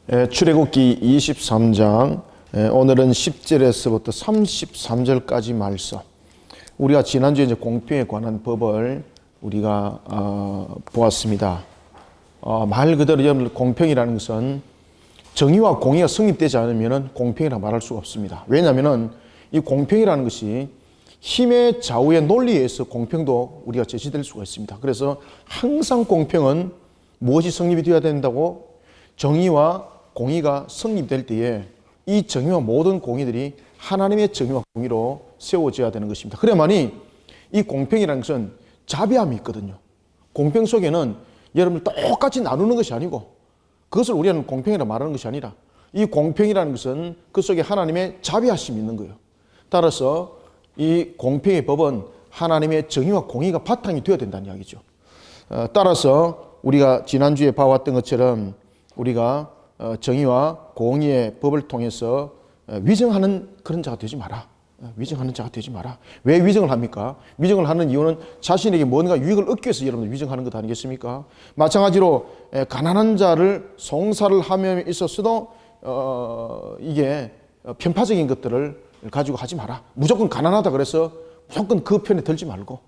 출애굽기 23장 오늘은 10절에서부터 33절까지 말씀. 우리가 지난주에 이제 공평에 관한 법을 우리가 보았습니다. 말 그대로 여러분 공평이라는 것은 정의와 공의가 성립되지 않으면 공평이라고 말할 수가 없습니다. 왜냐하면 이 공평이라는 것이 힘의 좌우의 논리에 의해서 공평도 우리가 제시될 수가 있습니다. 그래서 항상 공평은 무엇이 성립이 되어야 된다고? 정의와 공의가 성립될 때에 이 정의와 모든 공의들이 하나님의 정의와 공의로 세워져야 되는 것입니다. 그래야만이 이 공평이라는 것은 자비함이 있거든요. 공평 속에는 여러분들 똑같이 나누는 것이 아니고 그것을 우리는 공평이라고 말하는 것이 아니라 이 공평이라는 것은 그 속에 하나님의 자비하심이 있는 거예요. 따라서 이 공평의 법은 하나님의 정의와 공의가 바탕이 되어야 된다는 이야기죠. 따라서 우리가 지난주에 봐왔던 것처럼 우리가 정의와 공의의 법을 통해서 위정하는 그런 자가 되지 마라. 위정하는 자가 되지 마라. 왜 위정을 합니까? 위정을 하는 이유는 자신에게 뭔가 유익을 얻기 위해서 여러분들 위정하는 것 아니겠습니까? 마찬가지로 가난한 자를 송사를 함에 있어서도 이게 편파적인 것들을 가지고 하지 마라. 무조건 가난하다 그래서 무조건 그 편에 들지 말고,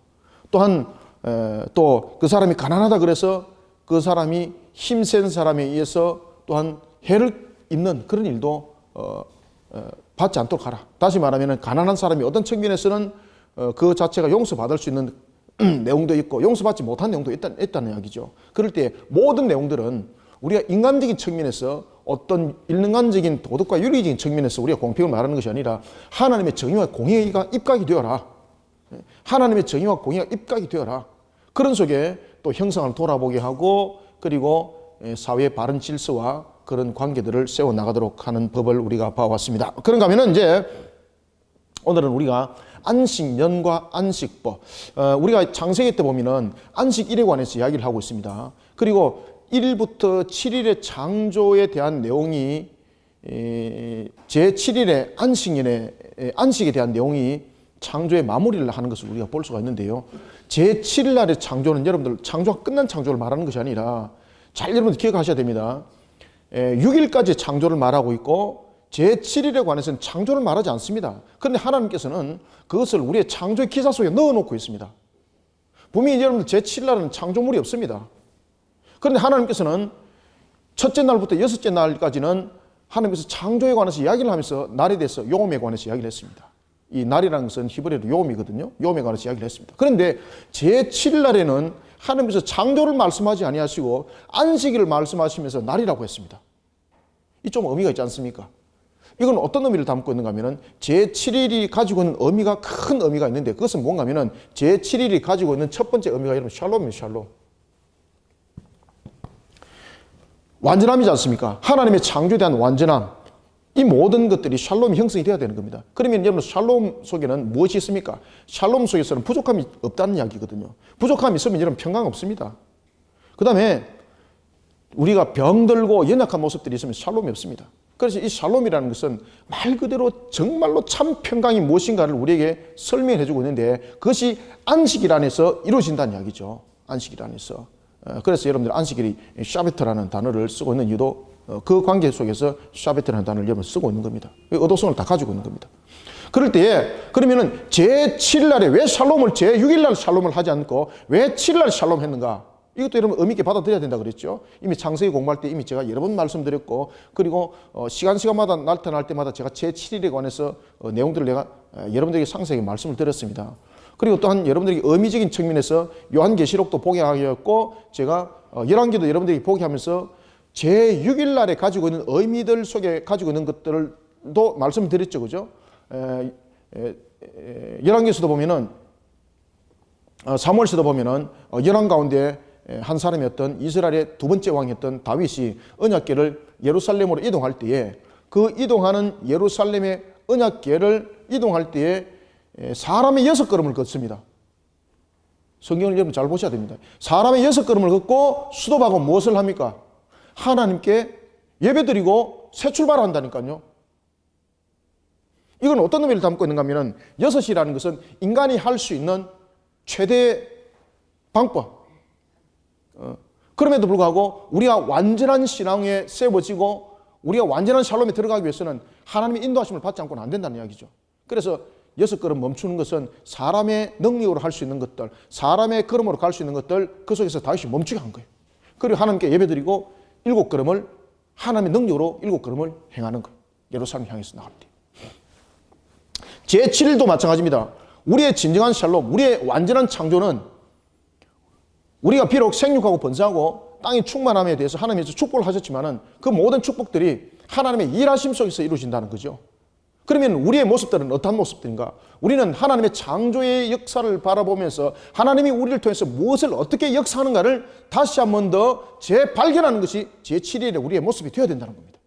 또한 또 그 사람이 가난하다 그래서 그 사람이 힘센 사람에 의해서 또한 해를 입는 그런 일도 받지 않도록 하라. 다시 말하면 가난한 사람이 어떤 측면에서는 그 자체가 용서받을 수 있는 내용도 있고 용서받지 못한 내용도 있다는 이야기죠. 그럴 때 모든 내용들은 우리가 인간적인 측면에서 어떤 인간적인 도덕과 윤리적인 측면에서 우리가 공평을 말하는 것이 아니라 하나님의 정의와 공의가 입각이 되어라. 하나님의 정의와 공의가 입각이 되어라. 그런 속에 또 형상을 돌아보게 하고 그리고 사회의 바른 질서와 그런 관계들을 세워나가도록 하는 법을 우리가 봐왔습니다. 그런가 하면 이제 오늘은 우리가 안식년과 안식법, 우리가 창세기 때 보면은 안식일에 관해서 이야기를 하고 있습니다. 그리고 1일부터 7일의 창조에 대한 내용이 제7일의 안식년의 안식에 대한 내용이 창조의 마무리를 하는 것을 우리가 볼 수가 있는데요. 제7일 날의 창조는 여러분들 창조가 끝난 창조를 말하는 것이 아니라 잘 여러분들 기억하셔야 됩니다. 6일까지 창조를 말하고 있고 제7일에 관해서는 창조를 말하지 않습니다. 그런데 하나님께서는 그것을 우리의 창조의 기사 속에 넣어놓고 있습니다. 분명히 여러분들 제7일 날은 창조물이 없습니다. 그런데 하나님께서는 첫째 날부터 여섯째 날까지는 하나님께서 창조에 관해서 이야기를 하면서 날에 대해서 요음에 관해서 이야기를 했습니다. 이 날이라는 것은 히브리어로 요음이거든요. 요음에 관해서 이야기를 했습니다. 그런데 제7일 날에는 하나님께서 창조를 말씀하지 아니하시고 안식일을 말씀하시면서 날이라고 했습니다. 이 좀 의미가 있지 않습니까? 이건 어떤 의미를 담고 있는가 하면은 제7일이 가지고 있는 의미가 큰 의미가 있는데 그것은 뭔가 하면은 제7일이 가지고 있는 첫 번째 의미가 여러분 샬롬이에요. 샬롬. 완전함이지 않습니까? 하나님의 창조에 대한 완전함. 이 모든 것들이 샬롬이 형성이 되어야 되는 겁니다. 그러면 여러분 샬롬 속에는 무엇이 있습니까? 샬롬 속에서는 부족함이 없다는 이야기거든요. 부족함이 있으면 여러분 평강 없습니다. 그 다음에 우리가 병들고 연약한 모습들이 있으면 샬롬이 없습니다. 그래서 이 샬롬이라는 것은 말 그대로 정말로 참 평강이 무엇인가를 우리에게 설명해 주고 있는데 그것이 안식일 안에서 이루어진다는 이야기죠. 안식일 안에서. 그래서 여러분들 안식일이 샤베트라는 단어를 쓰고 있는 이유도 그 관계 속에서 샤베트라는 단어를 여러분 쓰고 있는 겁니다. 의도성을 다 가지고 있는 겁니다. 그럴 때에 그러면은 제7일 날에 왜 샬롬을 제6일 날 샬롬을 하지 않고 왜 7일 날 샬롬 했는가? 이것도 여러분 의미 있게 받아들여야 된다 그랬죠. 이미 창세기 공부할 때 이미 제가 여러 번 말씀드렸고 그리고 시간마다 나타날 때마다 제가 제7일에 관해서 내용들을 내가 여러분들에게 상세하게 말씀을 드렸습니다. 그리고 또한 여러분들에게 의미적인 측면에서 요한계시록도 보게 하였고 제가 열왕기도 여러분들에게 보게 하면서 제6일 날에 가지고 있는 의미들 속에 가지고 있는 것들도 말씀드렸죠. 그죠? 열왕기에서도 보면은 사무엘서도 보면은 열왕 가운데 한 사람이었던 이스라엘의 두 번째 왕이었던 다윗이 언약궤를 예루살렘으로 이동할 때에 그 이동하는 예루살렘의 언약궤를 이동할 때에 사람의 6걸음을 걷습니다. 성경을 여러분 잘 보셔야 됩니다. 사람의 6걸음을 걷고 수도하고 무엇을 합니까? 하나님께 예배드리고 새 출발한다니까요. 이건 어떤 의미를 담고 있는가 하면 6이라는 것은 인간이 할 수 있는 최대 방법. 그럼에도 불구하고 우리가 완전한 신앙에 세워지고 우리가 완전한 샬롬에 들어가기 위해서는 하나님의 인도하심을 받지 않고는 안 된다는 이야기죠. 그래서 6걸음 멈추는 것은 사람의 능력으로 할 수 있는 것들, 사람의 걸음으로 갈 수 있는 것들, 그 속에서 다윗이 멈추게 한 거예요. 그리고 하나님께 예배드리고 7걸음을 하나님의 능력으로 7걸음을 행하는 거예요. 예루살렘 향해서 나갈 때. 제7일도 마찬가지입니다. 우리의 진정한 샬롬, 우리의 완전한 창조는 우리가 비록 생육하고 번성하고 땅의 충만함에 대해서 하나님께서 축복을 하셨지만은 그 모든 축복들이 하나님의 일하심 속에서 이루어진다는 거죠. 그러면 우리의 모습들은 어떠한 모습들인가? 우리는 하나님의 창조의 역사를 바라보면서 하나님이 우리를 통해서 무엇을 어떻게 역사하는가를 다시 한 번 더 재발견하는 것이 제7일의 우리의 모습이 되어야 된다는 겁니다.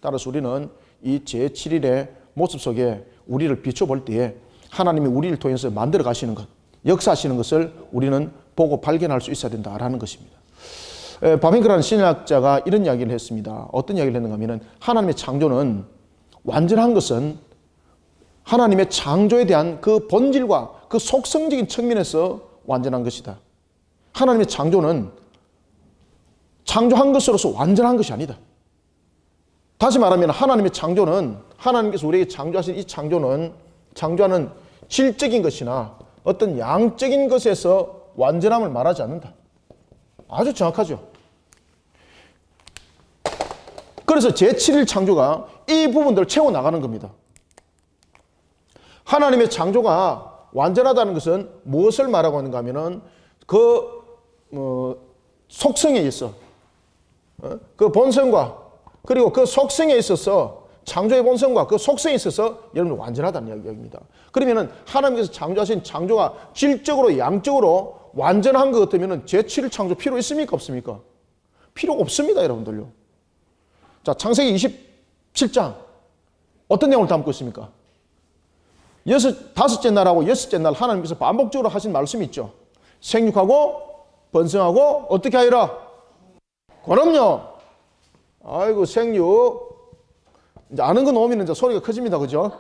따라서 우리는 이 제7일의 모습 속에 우리를 비춰볼 때에 하나님이 우리를 통해서 만들어 가시는 것, 역사하시는 것을 우리는 보고 발견할 수 있어야 된다라는 것입니다. 바빙크라는 신학자가 이런 이야기를 했습니다. 어떤 이야기를 했는가 하면 하나님의 창조는 완전한 것은 하나님의 창조에 대한 그 본질과 그 속성적인 측면에서 완전한 것이다. 하나님의 창조는 창조한 것으로서 완전한 것이 아니다. 다시 말하면 하나님의 창조는 하나님께서 우리에게 창조하신 이 창조하는 질적인 것이나 어떤 양적인 것에서 완전함을 말하지 않는다. 아주 정확하죠. 그래서 제7일 창조가 이 부분들을 채워나가는 겁니다. 하나님의 창조가 완전하다는 것은 무엇을 말하고 있는가 하면은 속성에 있어. 그 본성과 그리고 그 속성에 있어서 창조의 본성과 그 속성에 있어서 여러분 완전하다는 이야기입니다. 그러면은 하나님께서 창조하신 창조가 질적으로 양적으로 완전한 것 같으면은 제7일 창조 필요 있습니까? 없습니까? 필요가 없습니다, 여러분들요. 자, 창세기 27장 어떤 내용을 담고 있습니까? 다섯째 날하고 여섯째 날 하나님께서 반복적으로 하신 말씀이 있죠. 생육하고 번성하고 어떻게 하리라? 그럼요. 아이고 생육 이제 아는 거 놓으면 이제 소리가 커집니다, 그죠?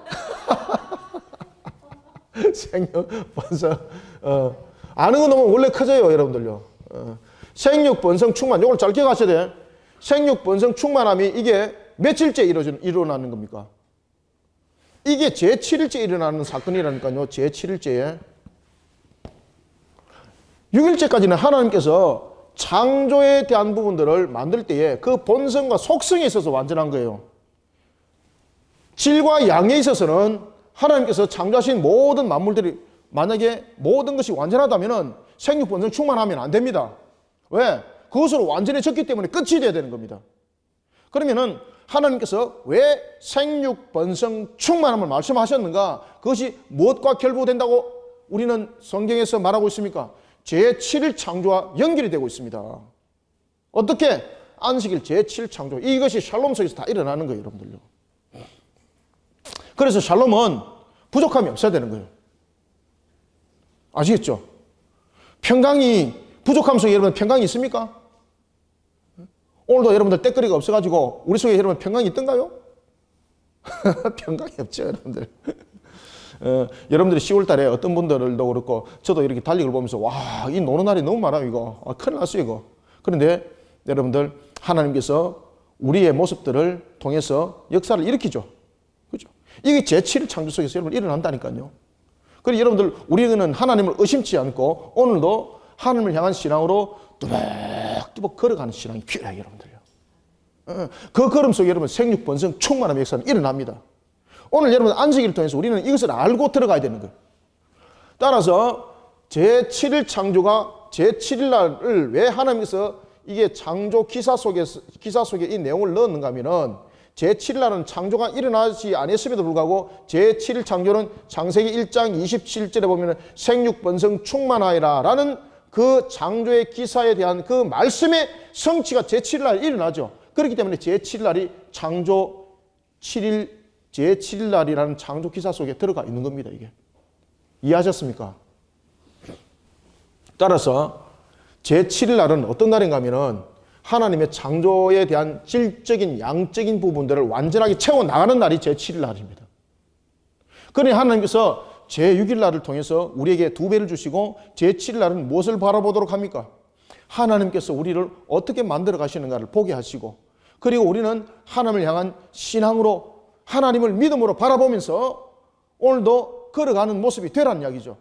생육 번성 아는 거 놓으면 원래 커져요, 여러분들요. 생육 번성 충만 이걸 짧게 가셔야 돼. 생육 번성 충만함이 이게 며칠째 일어나는 겁니까? 이게 제7일째 일어나는 사건이라니까요. 제7일째에 6일째까지는 하나님께서 창조에 대한 부분들을 만들 때에 그 본성과 속성에 있어서 완전한 거예요. 질과 양에 있어서는 하나님께서 창조하신 모든 만물들이 만약에 모든 것이 완전하다면 생육 본성 충만하면 안 됩니다. 왜? 그것으로 완전해졌기 때문에 끝이 돼야 되는 겁니다. 그러면은 하나님께서 왜 생육 번성 충만함을 말씀하셨는가? 그것이 무엇과 결부된다고 우리는 성경에서 말하고 있습니까? 제7일 창조와 연결이 되고 있습니다. 어떻게? 안식일 제7일 창조. 이것이 샬롬 속에서 다 일어나는 거예요, 여러분들요. 그래서 샬롬은 부족함이 없어야 되는 거예요. 아시겠죠? 평강이 부족함 속에 여러분 평강이 있습니까? 오늘도 여러분들 때거리가 없어가지고 우리 속에 여러분 평강이 있던가요? 평강이 없죠, 여러분들. 여러분들이 10월 달에 어떤 분들도 그렇고 저도 이렇게 달리기를 보면서 와, 이 노는 날이 너무 많아요, 이거. 큰일 났어요, 이거. 그런데 여러분들 하나님께서 우리의 모습들을 통해서 역사를 일으키죠. 그죠? 이게 제7일 창조 속에서 여러분 일어난다니까요. 그리고 여러분들 우리는 하나님을 의심치 않고 오늘도 하나님을 향한 신앙으로 뚜벅뚜벅 걸어가는 신앙이 필요해요, 여러분들요. 그 걸음 속에 여러분 생육 번성 충만함의 역사는 일어납니다. 오늘 여러분 안식일을 통해서 우리는 이것을 알고 들어가야 되는 거예요. 따라서 제7일 창조가 제7일 날을 왜 하나님께서 이게 창조 기사 속에 이 내용을 넣었는가 하면은 제7일 날은 창조가 일어나지 않았음에도 불구하고 제7일 창조는 창세기 1장 27절에 보면은 생육 번성 충만하리라 라는 그 창조의 기사에 대한 그 말씀의 성취가 제7일 날 일어나죠. 그렇기 때문에 제7일 날이 창조 7일 제7일 날이라는 창조 기사 속에 들어가 있는 겁니다, 이게. 이해하셨습니까? 따라서 제7일 날은 어떤 날인가 하면은 하나님의 창조에 대한 질적인 양적인 부분들을 완전하게 채워나가는 날이 제7일 날입니다. 그러니 하나님께서 제6일 날을 통해서 우리에게 2배를 주시고 제7일 날은 무엇을 바라보도록 합니까? 하나님께서 우리를 어떻게 만들어 가시는가를 보게 하시고 그리고 우리는 하나님을 향한 신앙으로 하나님을 믿음으로 바라보면서 오늘도 걸어가는 모습이 되라는 이야기죠.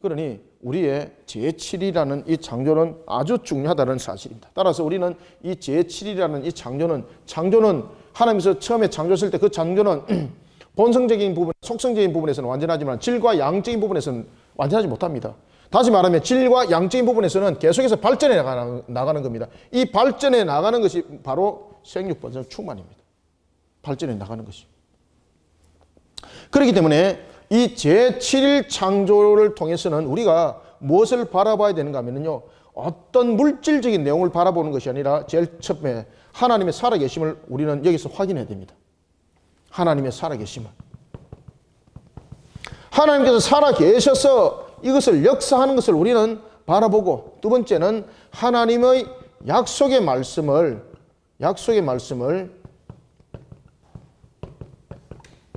그러니 우리의 제7이라는 이 창조는 아주 중요하다는 사실입니다. 따라서 우리는 이 제7이라는 이 창조는 하나님께서 처음에 창조했을 때 그 창조는 본성적인 부분, 속성적인 부분에서는 완전하지만 질과 양적인 부분에서는 완전하지 못합니다. 다시 말하면 질과 양적인 부분에서는 계속해서 발전해 나가는 겁니다. 이 발전해 나가는 것이 바로 생육 본성 충만입니다. 발전해 나가는 것이. 그렇기 때문에 이 제7일 창조를 통해서는 우리가 무엇을 바라봐야 되는가 하면요, 어떤 물질적인 내용을 바라보는 것이 아니라 제일 처음에 하나님의 살아계심을 우리는 여기서 확인해야 됩니다. 하나님의 살아계심을. 하나님께서 살아계셔서 이것을 역사하는 것을 우리는 바라보고, 두 번째는 하나님의 약속의 말씀을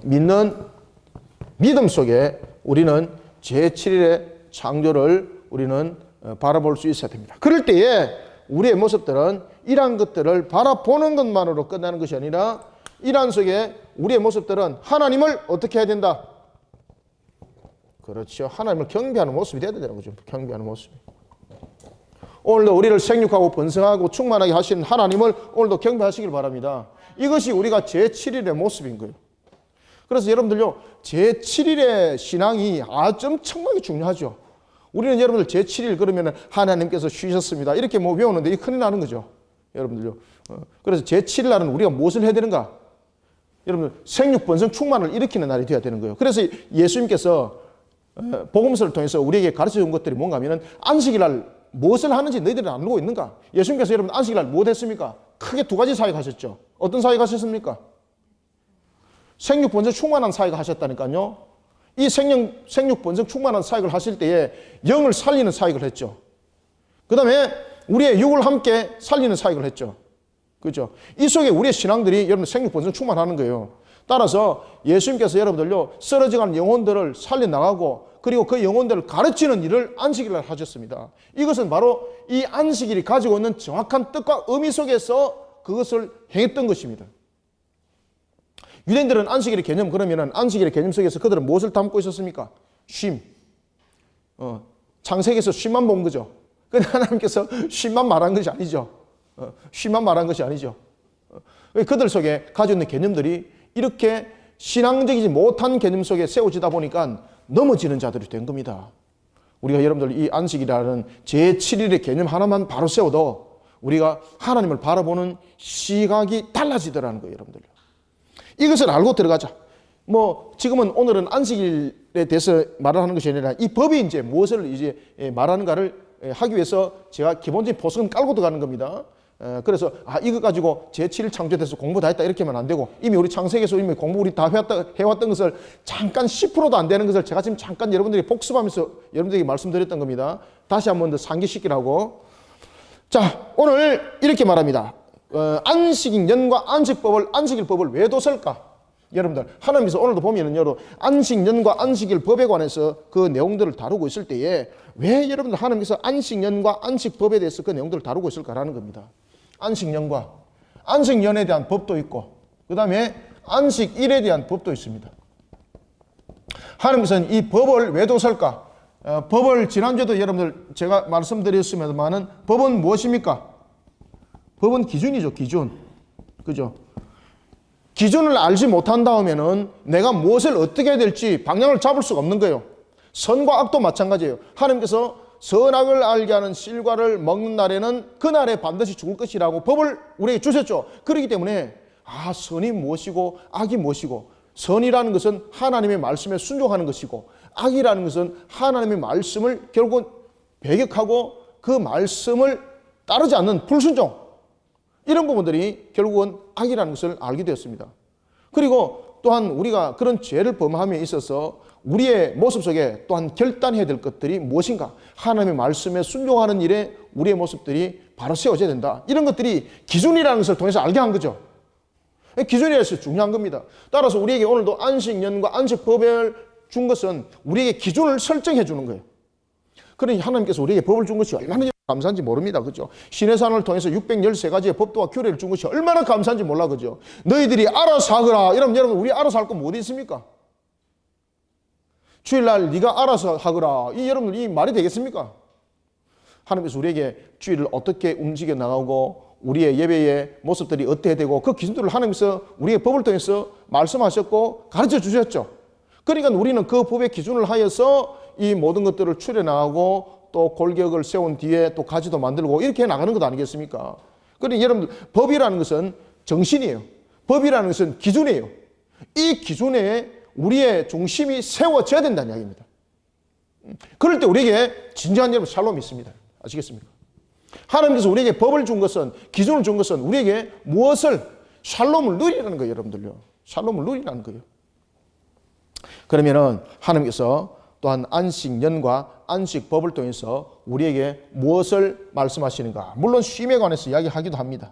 믿는 믿음 속에 우리는 제7일의 창조를 우리는 바라볼 수 있어야 됩니다. 그럴 때에 우리의 모습들은 이러한 것들을 바라보는 것만으로 끝나는 것이 아니라 이러한 속에 우리의 모습들은 하나님을 어떻게 해야 된다? 그렇죠. 하나님을 경배하는 모습이 되어야 되는 거죠. 경배하는 모습이. 오늘도 우리를 생육하고 번성하고 충만하게 하시는 하나님을 오늘도 경배하시길 바랍니다. 이것이 우리가 제7일의 모습인 거예요. 그래서 여러분들요, 제7일의 신앙이 아주 엄청나게 중요하죠. 우리는 여러분들 제7일 그러면 하나님께서 쉬셨습니다, 이렇게 뭐 외우는데 이 큰일 나는 거죠. 여러분들요. 그래서 제7일 날은 우리가 무엇을 해야 되는가? 여러분들 생육 번성 충만을 일으키는 날이 되어야 되는 거예요. 그래서 예수님께서 복음서를 통해서 우리에게 가르쳐 준 것들이 뭔가 하면은 안식일 날 무엇을 하는지 너희들은 알고 있는가? 예수님께서 여러분 안식일 날 무엇 했습니까? 크게 두 가지 사역하셨죠. 어떤 사역하셨습니까? 생육 번성 충만한 사역을 하셨다니까요. 이 생육 번성 충만한 사역을 하실 때에 영을 살리는 사역을 했죠. 그 다음에 우리의 육을 함께 살리는 사역을 했죠. 그렇죠? 이 속에 우리의 신앙들이 여러분 생육 번성 충만하는 거예요. 따라서 예수님께서 여러분들요, 쓰러져가는 영혼들을 살려나가고 그리고 그 영혼들을 가르치는 일을 안식일날 하셨습니다. 이것은 바로 이 안식일이 가지고 있는 정확한 뜻과 의미 속에서 그것을 행했던 것입니다. 유대인들은 안식일의 개념, 그러면은 안식일의 개념 속에서 그들은 무엇을 담고 있었습니까? 쉼. 창세기에서 쉼만 본 거죠. 근데 하나님께서 쉼만 말한 것이 아니죠. 쉼만 말한 것이 아니죠. 그들 속에 가지고 있는 개념들이 이렇게 신앙적이지 못한 개념 속에 세워지다 보니까 넘어지는 자들이 된 겁니다. 우리가 여러분들 이 안식이라는 제7일의 개념 하나만 바로 세워도 우리가 하나님을 바라보는 시각이 달라지더라는 거예요, 여러분들. 이것을 알고 들어가자. 뭐 지금은 오늘은 안식일에 대해서 말을 하는 것이 아니라 이 법이 이제 무엇을 이제 말하는가를 하기 위해서 제가 기본적인 보석은 깔고 들어가는 겁니다. 그래서 이거 가지고 제7일 창조돼서 공부 다 했다 이렇게 하면 안 되고, 이미 우리 창세기에서 이미 공부 우리 다 해왔던 것을 잠깐 10%도 안 되는 것을 제가 지금 잠깐 여러분들이 복습하면서 여러분들에게 말씀드렸던 겁니다. 다시 한 번 더 상기시키라고. 자, 오늘 이렇게 말합니다. 안식년과 안식일법을 왜 뒀을까? 여러분들, 하나님께서 오늘도 보면은 여러분 안식년과 안식일법에 관해서 그 내용들을 다루고 있을 때에 왜 여러분들 하나님께서 안식년과 안식법에 대해서 그 내용들을 다루고 있을까라는 겁니다. 안식년에 대한 법도 있고, 그 다음에 안식일에 대한 법도 있습니다. 하나님께서는 이 법을 왜 뒀을까? 법을 지난주에도 여러분들 제가 말씀드렸습니다만은 법은 무엇입니까? 법은 기준이죠, 기준. 그죠? 기준을 알지 못한 다음에는 내가 무엇을 어떻게 해야 될지 방향을 잡을 수가 없는 거예요. 선과 악도 마찬가지예요. 하나님께서 선악을 알게 하는 실과를 먹는 날에는 그날에 반드시 죽을 것이라고 법을 우리에게 주셨죠. 그렇기 때문에 선이 무엇이고 악이 무엇이고, 선이라는 것은 하나님의 말씀에 순종하는 것이고, 악이라는 것은 하나님의 말씀을 결국은 배격하고 그 말씀을 따르지 않는 불순종, 이런 부분들이 결국은 악이라는 것을 알게 되었습니다. 그리고 또한 우리가 그런 죄를 범함에 있어서 우리의 모습 속에 또한 결단해야 될 것들이 무엇인가? 하나님의 말씀에 순종하는 일에 우리의 모습들이 바로 세워져야 된다. 이런 것들이 기준이라는 것을 통해서 알게 한 거죠. 기준이라서 중요한 겁니다. 따라서 우리에게 오늘도 안식년과 안식법을 준 것은 우리에게 기준을 설정해 주는 거예요. 그러니 하나님께서 우리에게 법을 준 것이 얼마나 감사한지 모릅니다. 그죠? 신의 산을 통해서 613가지의 법도와 규례를 준 것이 얼마나 감사한지 몰라. 그죠? 너희들이 알아서 하거라. 이러면 여러분, 우리 알아서 할 거 뭐 어디 있습니까? 주일날 네가 알아서 하거라. 여러분들 이 말이 되겠습니까? 하나님께서 우리에게 주일을 어떻게 움직여 나가고 우리의 예배의 모습들이 어떻게 되고 그 기준들을 하나님께서 우리의 법을 통해서 말씀하셨고 가르쳐 주셨죠. 그러니까 우리는 그 법의 기준을 하여서 이 모든 것들을 추려나가고 또 골격을 세운 뒤에 또 가지도 만들고 이렇게 나가는 것 아니겠습니까? 그러니 여러분들, 법이라는 것은 정신이에요. 법이라는 것은 기준이에요. 이 기준에 우리의 중심이 세워져야 된다는 이야기입니다. 그럴 때 우리에게 진정한 여러분 샬롬이 있습니다. 아시겠습니까? 하나님께서 우리에게 법을 준 것은, 기준을 준 것은 우리에게 무엇을? 샬롬을 누리라는 거예요, 여러분들요. 샬롬을 누리라는 거예요. 그러면은 하나님께서 또한 안식년과 안식법을 통해서 우리에게 무엇을 말씀하시는가? 물론 쉼에 관해서 이야기하기도 합니다.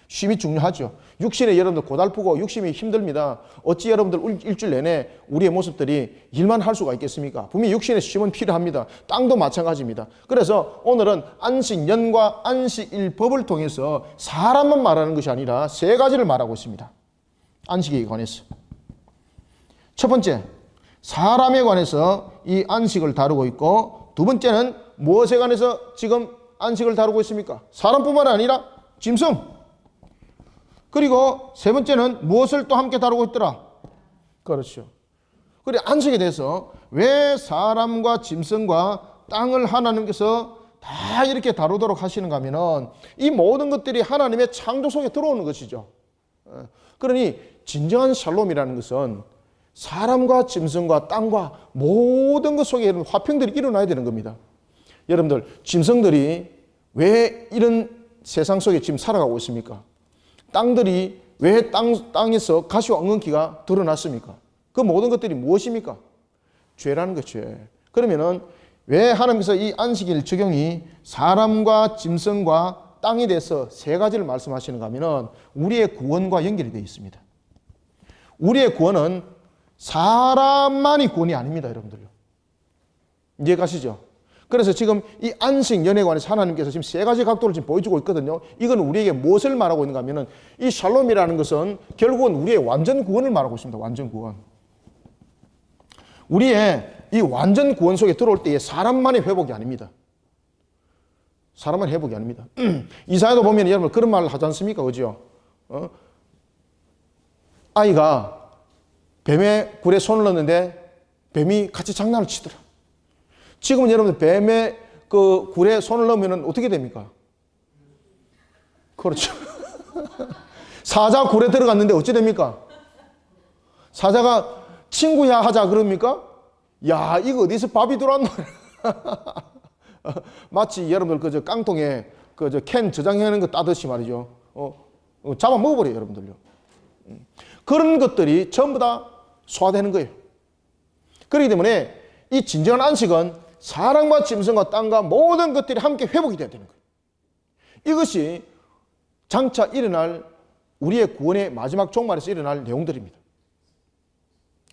쉼이 중요하죠. 육신에 여러분들 고달프고 육심이 힘듭니다. 어찌 여러분들 일주일 내내 우리의 모습들이 일만 할 수가 있겠습니까? 분명히 육신의 쉼은 필요합니다. 땅도 마찬가지입니다. 그래서 오늘은 안식년과 안식일법을 통해서 사람만 말하는 것이 아니라 세 가지를 말하고 있습니다. 안식에 관해서. 첫 번째, 사람에 관해서 이 안식을 다루고 있고, 두 번째는 무엇에 관해서 지금 안식을 다루고 있습니까? 사람뿐만 아니라 짐승. 그리고 세 번째는 무엇을 또 함께 다루고 있더라? 그렇죠. 그리고 안식에 대해서 왜 사람과 짐승과 땅을 하나님께서 다 이렇게 다루도록 하시는가 하면은 이 모든 것들이 하나님의 창조 속에 들어오는 것이죠. 그러니 진정한 샬롬이라는 것은 사람과 짐승과 땅과 모든 것 속에 화평들이 일어나야 되는 겁니다. 여러분들, 짐승들이 왜 이런 세상 속에 지금 살아가고 있습니까? 땅들이 왜 땅에서 가시와 엉겅퀴가 드러났습니까? 그 모든 것들이 무엇입니까? 죄라는 것, 죄. 그러면은 왜 하나님께서 이 안식일 적용이 사람과 짐승과 땅에 대해서 세 가지를 말씀하시는가 하면은 우리의 구원과 연결이 되어 있습니다. 우리의 구원은 사람만이 구원이 아닙니다, 여러분들요. 이해 가시죠? 그래서 지금 이 안식년에 관해서 하나님께서 지금 세 가지 각도를 지금 보여주고 있거든요. 이건 우리에게 무엇을 말하고 있는가 하면은 이 샬롬이라는 것은 결국은 우리의 완전 구원을 말하고 있습니다. 완전 구원. 우리의 이 완전 구원 속에 들어올 때에 사람만의 회복이 아닙니다. 사람만의 회복이 아닙니다. 이사야도 보면 여러분 그런 말을 하지 않습니까? 그죠? 아이가 뱀의 굴에 손을 넣었는데 뱀이 같이 장난을 치더라. 지금은 여러분들 뱀의 그 굴에 손을 넣으면 어떻게 됩니까? 그렇죠. 사자 굴에 들어갔는데 어찌 됩니까? 사자가 친구야 하자 그럽니까? 야, 이거 어디서 밥이 들어왔노? 마치 여러분들 그저 깡통에 그저 캔 저장해놓은 거 따듯이 말이죠. 잡아 먹어버려요, 여러분들요. 그런 것들이 전부 다 소화되는 거예요. 그렇기 때문에 이 진정한 안식은 사람과 짐승과 땅과 모든 것들이 함께 회복이 되어야 되는 거예요. 이것이 장차 일어날 우리의 구원의 마지막 종말에서 일어날 내용들입니다.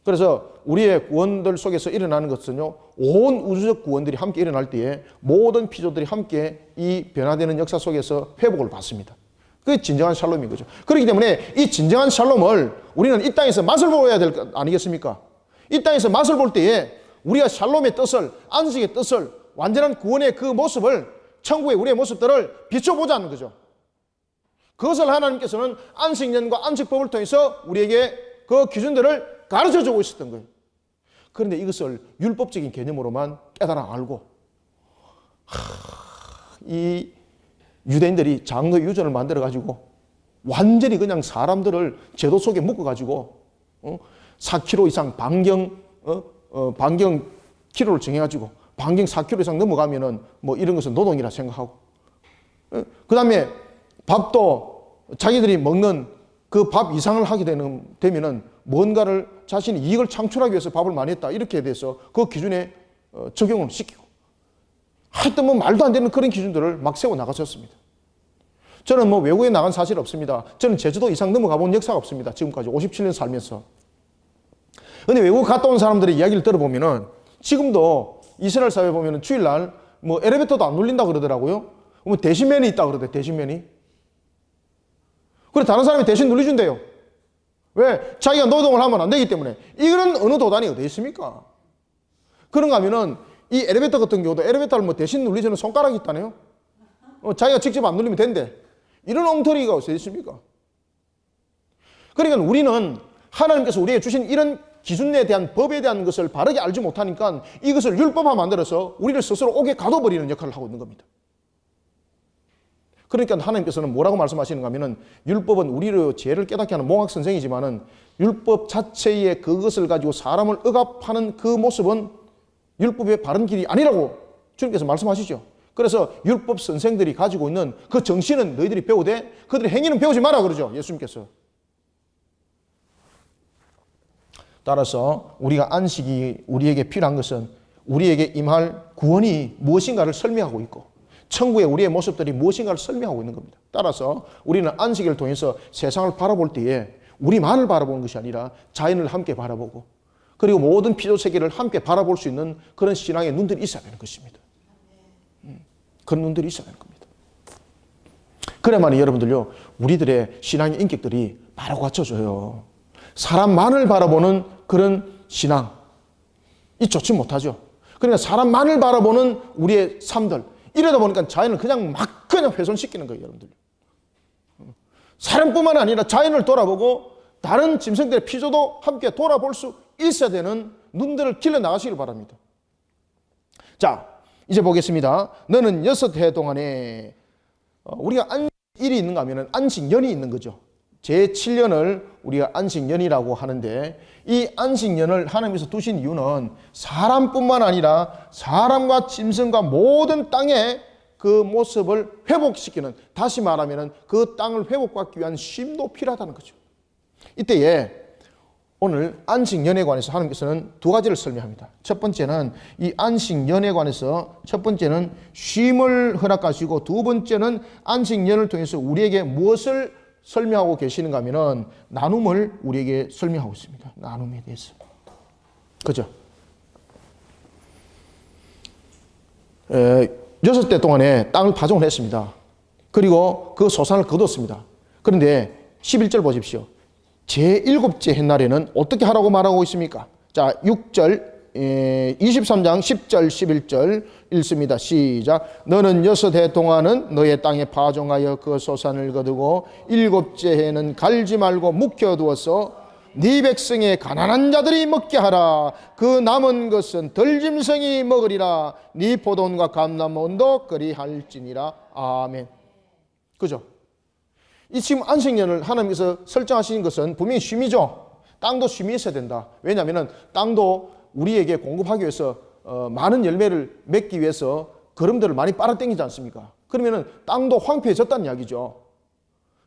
그래서 우리의 구원들 속에서 일어나는 것은요, 온 우주적 구원들이 함께 일어날 때에 모든 피조들이 함께 이 변화되는 역사 속에서 회복을 받습니다. 그게 진정한 샬롬인 거죠. 그렇기 때문에 이 진정한 샬롬을 우리는 이 땅에서 맛을 보아야 될 것 아니겠습니까? 이 땅에서 맛을 볼 때에 우리가 샬롬의 뜻을, 안식의 뜻을, 완전한 구원의 그 모습을, 천국의 우리의 모습들을 비춰보자는 거죠. 그것을 하나님께서는 안식년과 안식법을 통해서 우리에게 그 기준들을 가르쳐주고 있었던 거예요. 그런데 이것을 율법적인 개념으로만 깨달아 알고 이 유대인들이 장로 유전을 만들어가지고 완전히 그냥 사람들을 제도 속에 묶어가지고 4km 이상 반경 키로를 정해가지고 반경 4km 이상 넘어가면은 뭐 이런 것은 노동이라 생각하고 그 다음에 밥도 자기들이 먹는 그 밥 이상을 하게 되면은 뭔가를 자신이 이익을 창출하기 위해서 밥을 많이 했다 이렇게 돼서 그 기준에 적용을 시키고 하여튼 뭐 말도 안 되는 그런 기준들을 막 세워 나가셨습니다. 저는 뭐 외국에 나간 사실 없습니다. 저는 제주도 이상 넘어가 본 역사가 없습니다. 지금까지 57년 살면서. 근데 외국 갔다 온 사람들의 이야기를 들어보면은 지금도 이스라엘 사회 보면은 주일날 뭐 엘리베이터도 안 눌린다 그러더라고요. 뭐 대신면이 있다 그러대, 대신면이. 그래, 다른 사람이 대신 눌러준대요. 왜? 자기가 노동을 하면 안 되기 때문에. 이런 어느 도단이 어디 있습니까? 그런가 하면은 이 엘리베이터 같은 경우도 엘리베이터를 뭐 대신 눌리주는 손가락이 있다네요. 자기가 직접 안 눌리면 된대. 이런 엉터리가 어디 있습니까? 그러니까 우리는 하나님께서 우리에게 주신 이런 기준에 대한 법에 대한 것을 바르게 알지 못하니까 이것을 율법화 만들어서 우리를 스스로 옥에 가둬버리는 역할을 하고 있는 겁니다. 그러니까 하나님께서는 뭐라고 말씀하시는가 하면은 율법은 우리를 죄를 깨닫게 하는 몽학 선생이지만은 율법 자체의 그것을 가지고 사람을 억압하는 그 모습은 율법의 바른 길이 아니라고 주님께서 말씀하시죠. 그래서 율법 선생들이 가지고 있는 그 정신은 너희들이 배우되 그들의 행위는 배우지 마라 그러죠. 예수님께서. 따라서 우리가 안식이 우리에게 필요한 것은 우리에게 임할 구원이 무엇인가를 설명하고 있고 천국의 우리의 모습들이 무엇인가를 설명하고 있는 겁니다. 따라서 우리는 안식일을 통해서 세상을 바라볼 때에 우리만을 바라보는 것이 아니라 자연을 함께 바라보고 그리고 모든 피조세계를 함께 바라볼 수 있는 그런 신앙의 눈들이 있어야 되는 것입니다. 그런 눈들이 있어야 되는 겁니다. 그래야만 여러분들요, 우리들의 신앙의 인격들이 바로 갖춰져요. 사람만을 바라보는 그런 신앙, 이 좋지 못하죠. 그러니까 사람만을 바라보는 우리의 삶들, 이러다 보니까 자연을 그냥 훼손시키는 거예요, 여러분들. 사람뿐만 아니라 자연을 돌아보고 다른 짐승들의 피조도 함께 돌아볼 수 있어야 되는 눈들을 길러 나가시길 바랍니다. 자, 이제 보겠습니다. 너는 6해 동안에 우리가 안식일이 있는가 하면 안식년이 있는 거죠. 제7년을 우리가 안식년이라고 하는데 이 안식년을 하나님께서 두신 이유는 사람뿐만 아니라 사람과 짐승과 모든 땅의 그 모습을 회복시키는, 다시 말하면 그 땅을 회복받기 위한 쉼도 필요하다는 거죠. 이때에 오늘 안식년에 관해서 하나님께서는 두 가지를 설명합니다. 첫 번째는 이 안식년에 관해서 첫 번째는 쉼을 허락하시고 두 번째는 안식년을 통해서 우리에게 무엇을 설명하고 계시는가 하면은 나눔을 우리에게 설명하고 있습니다. 나눔에 대해서. 그죠? 6대 동안에 땅을 파종을 했습니다. 그리고 그 소산을 거뒀습니다. 그런데 11절 보십시오. 제7째 햇날에는 어떻게 하라고 말하고 있습니까? 자, 6절 23장 10절 11절 읽습니다. 시작. 너는 6해 동안은 너의 땅에 파종하여 그 소산을 거두고 7째 해는 갈지 말고 묵혀두어서 네 백성의 가난한 자들이 먹게 하라. 그 남은 것은 들짐승이 먹으리라. 네 포도원과 감람원도 그리할지니라. 아멘. 그죠? 이 지금 안식년을 하나님께서 설정하신 것은 분명히 쉼이죠. 땅도 쉼이 있어야 된다. 왜냐하면 땅도 우리에게 공급하기 위해서 많은 열매를 맺기 위해서 거름들을 많이 빨아당기지 않습니까? 그러면 땅도 황폐해졌다는 이야기죠.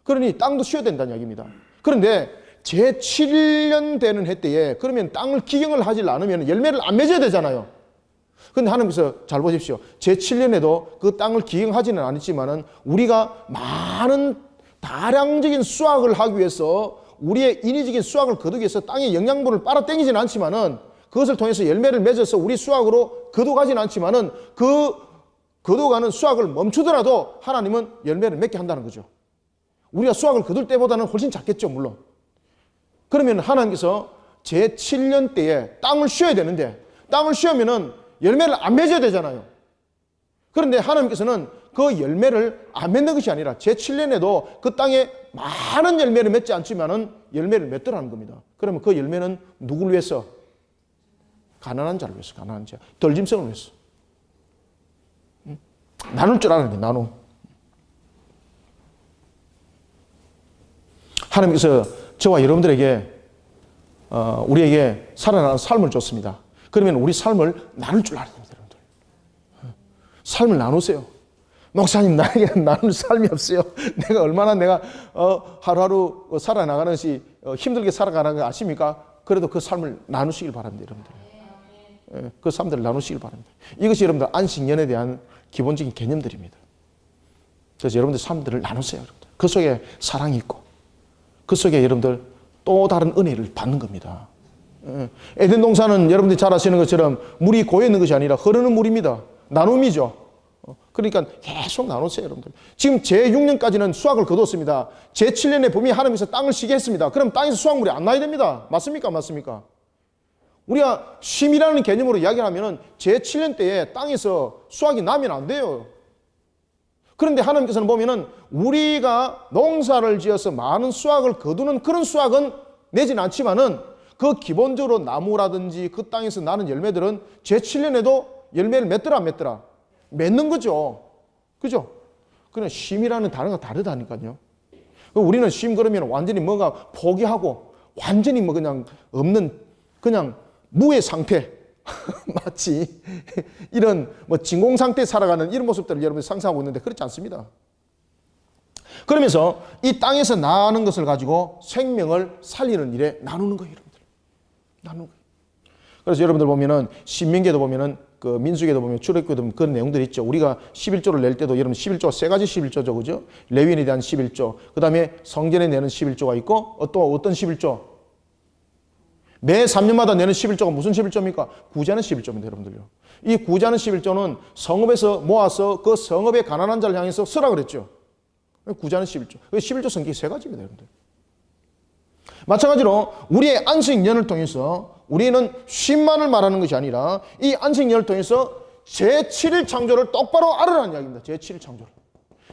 그러니 땅도 쉬어야 된다는 이야기입니다. 그런데 제7년 되는 해 때에 그러면 땅을 기경을 하지 않으면 열매를 안 맺어야 되잖아요. 그런데 하나님께서 잘 보십시오. 제7년에도 그 땅을 기경하지는 않았지만은 우리가 많은 다량적인 수확을 하기 위해서 우리의 인위적인 수확을 거두기 위해서 땅의 영양분을 빨아당기지는 않지만은 그것을 통해서 열매를 맺어서 우리 수확으로 거둬가지는 않지만은 그 거둬가는 수확을 멈추더라도 하나님은 열매를 맺게 한다는 거죠. 우리가 수확을 거둘 때보다는 훨씬 작겠죠, 물론. 그러면 하나님께서 제7년 때에 땅을 쉬어야 되는데 땅을 쉬면은 열매를 안 맺어야 되잖아요. 그런데 하나님께서는 그 열매를 안 맺는 것이 아니라 제7년에도 그 땅에 많은 열매를 맺지 않지만은 열매를 맺더라는 겁니다. 그러면 그 열매는 누구를 위해서? 가난한 자를 위해서, 가난한 자. 덜짐승을 위해서. 나눌 줄 알아야 돼, 나눔. 하나님께서 저와 여러분들에게, 우리에게 살아나는 삶을 줬습니다. 그러면 우리 삶을 나눌 줄 알아야 됩니다, 여러분들. 삶을 나누세요. 목사님, 나에게는 나눌 삶이 없어요. 내가 얼마나 하루하루 살아나가는 것이 힘들게 살아가는 거 아십니까? 그래도 그 삶을 나누시길 바랍니다, 여러분들. 그 삶들을 나누시길 바랍니다. 이것이 여러분들 안식년에 대한 기본적인 개념들입니다. 그래서 여러분들 삶들을 나누세요, 여러분들. 그 속에 사랑이 있고, 그 속에 여러분들 또 다른 은혜를 받는 겁니다. 에덴 동산은 여러분들이 잘 아시는 것처럼 물이 고여 있는 것이 아니라 흐르는 물입니다. 나눔이죠. 그러니까 계속 나누세요, 여러분들. 지금 제6년까지는 수확을 거뒀습니다. 제7년에 봄이 하나님께서 땅을 쉬게 했습니다. 그럼 땅에서 수확물이 안 나야 됩니다. 맞습니까? 맞습니까? 우리가 쉼이라는 개념으로 이야기하면 제7년 때에 땅에서 수확이 나면 안 돼요. 그런데 하나님께서는 보면은 우리가 농사를 지어서 많은 수확을 거두는 그런 수확은 내지는 않지만은 그 기본적으로 나무라든지 그 땅에서 나는 열매들은 제7년에도 열매를 맺더라 안 맺더라? 맺는 거죠. 그죠? 그냥 쉼이라는 단어가 다르다니까요. 우리는 쉼 그러면 완전히 뭔가 포기하고 완전히 뭐 그냥 없는 그냥 무의 상태 마치 이런 뭐 진공 상태에 살아가는 이런 모습들을 여러분이 상상하고 있는데 그렇지 않습니다. 그러면서 이 땅에서 나는 것을 가지고 생명을 살리는 일에 나누는 거예요, 여러분들. 나누는 거예요. 그래서 여러분들 보면은 신명기에도 보면은 그 민수기에도 보면 출애굽기에도 보면 그런 내용들이 있죠. 우리가 11조를 낼 때도 여러분 11조가 세 가지 11조죠, 그죠? 레위인에 대한 11조, 그 다음에 성전에 내는 11조가 있고 또 어떤 11조? 매 3년마다 내는 11조가 무슨 11조입니까? 구제하는 11조입니다, 여러분들요. 이 구제하는 11조는 성읍에서 모아서 그 성읍의 가난한 자를 향해서 쓰라 그랬죠. 구제하는 11조. 11조 성격이 세 가지입니다, 여러분들. 마찬가지로 우리의 안식년을 통해서 우리는 쉼만을 말하는 것이 아니라 이 안식년을 통해서 제7일 창조를 똑바로 알으라는 이야기입니다. 제7일 창조를.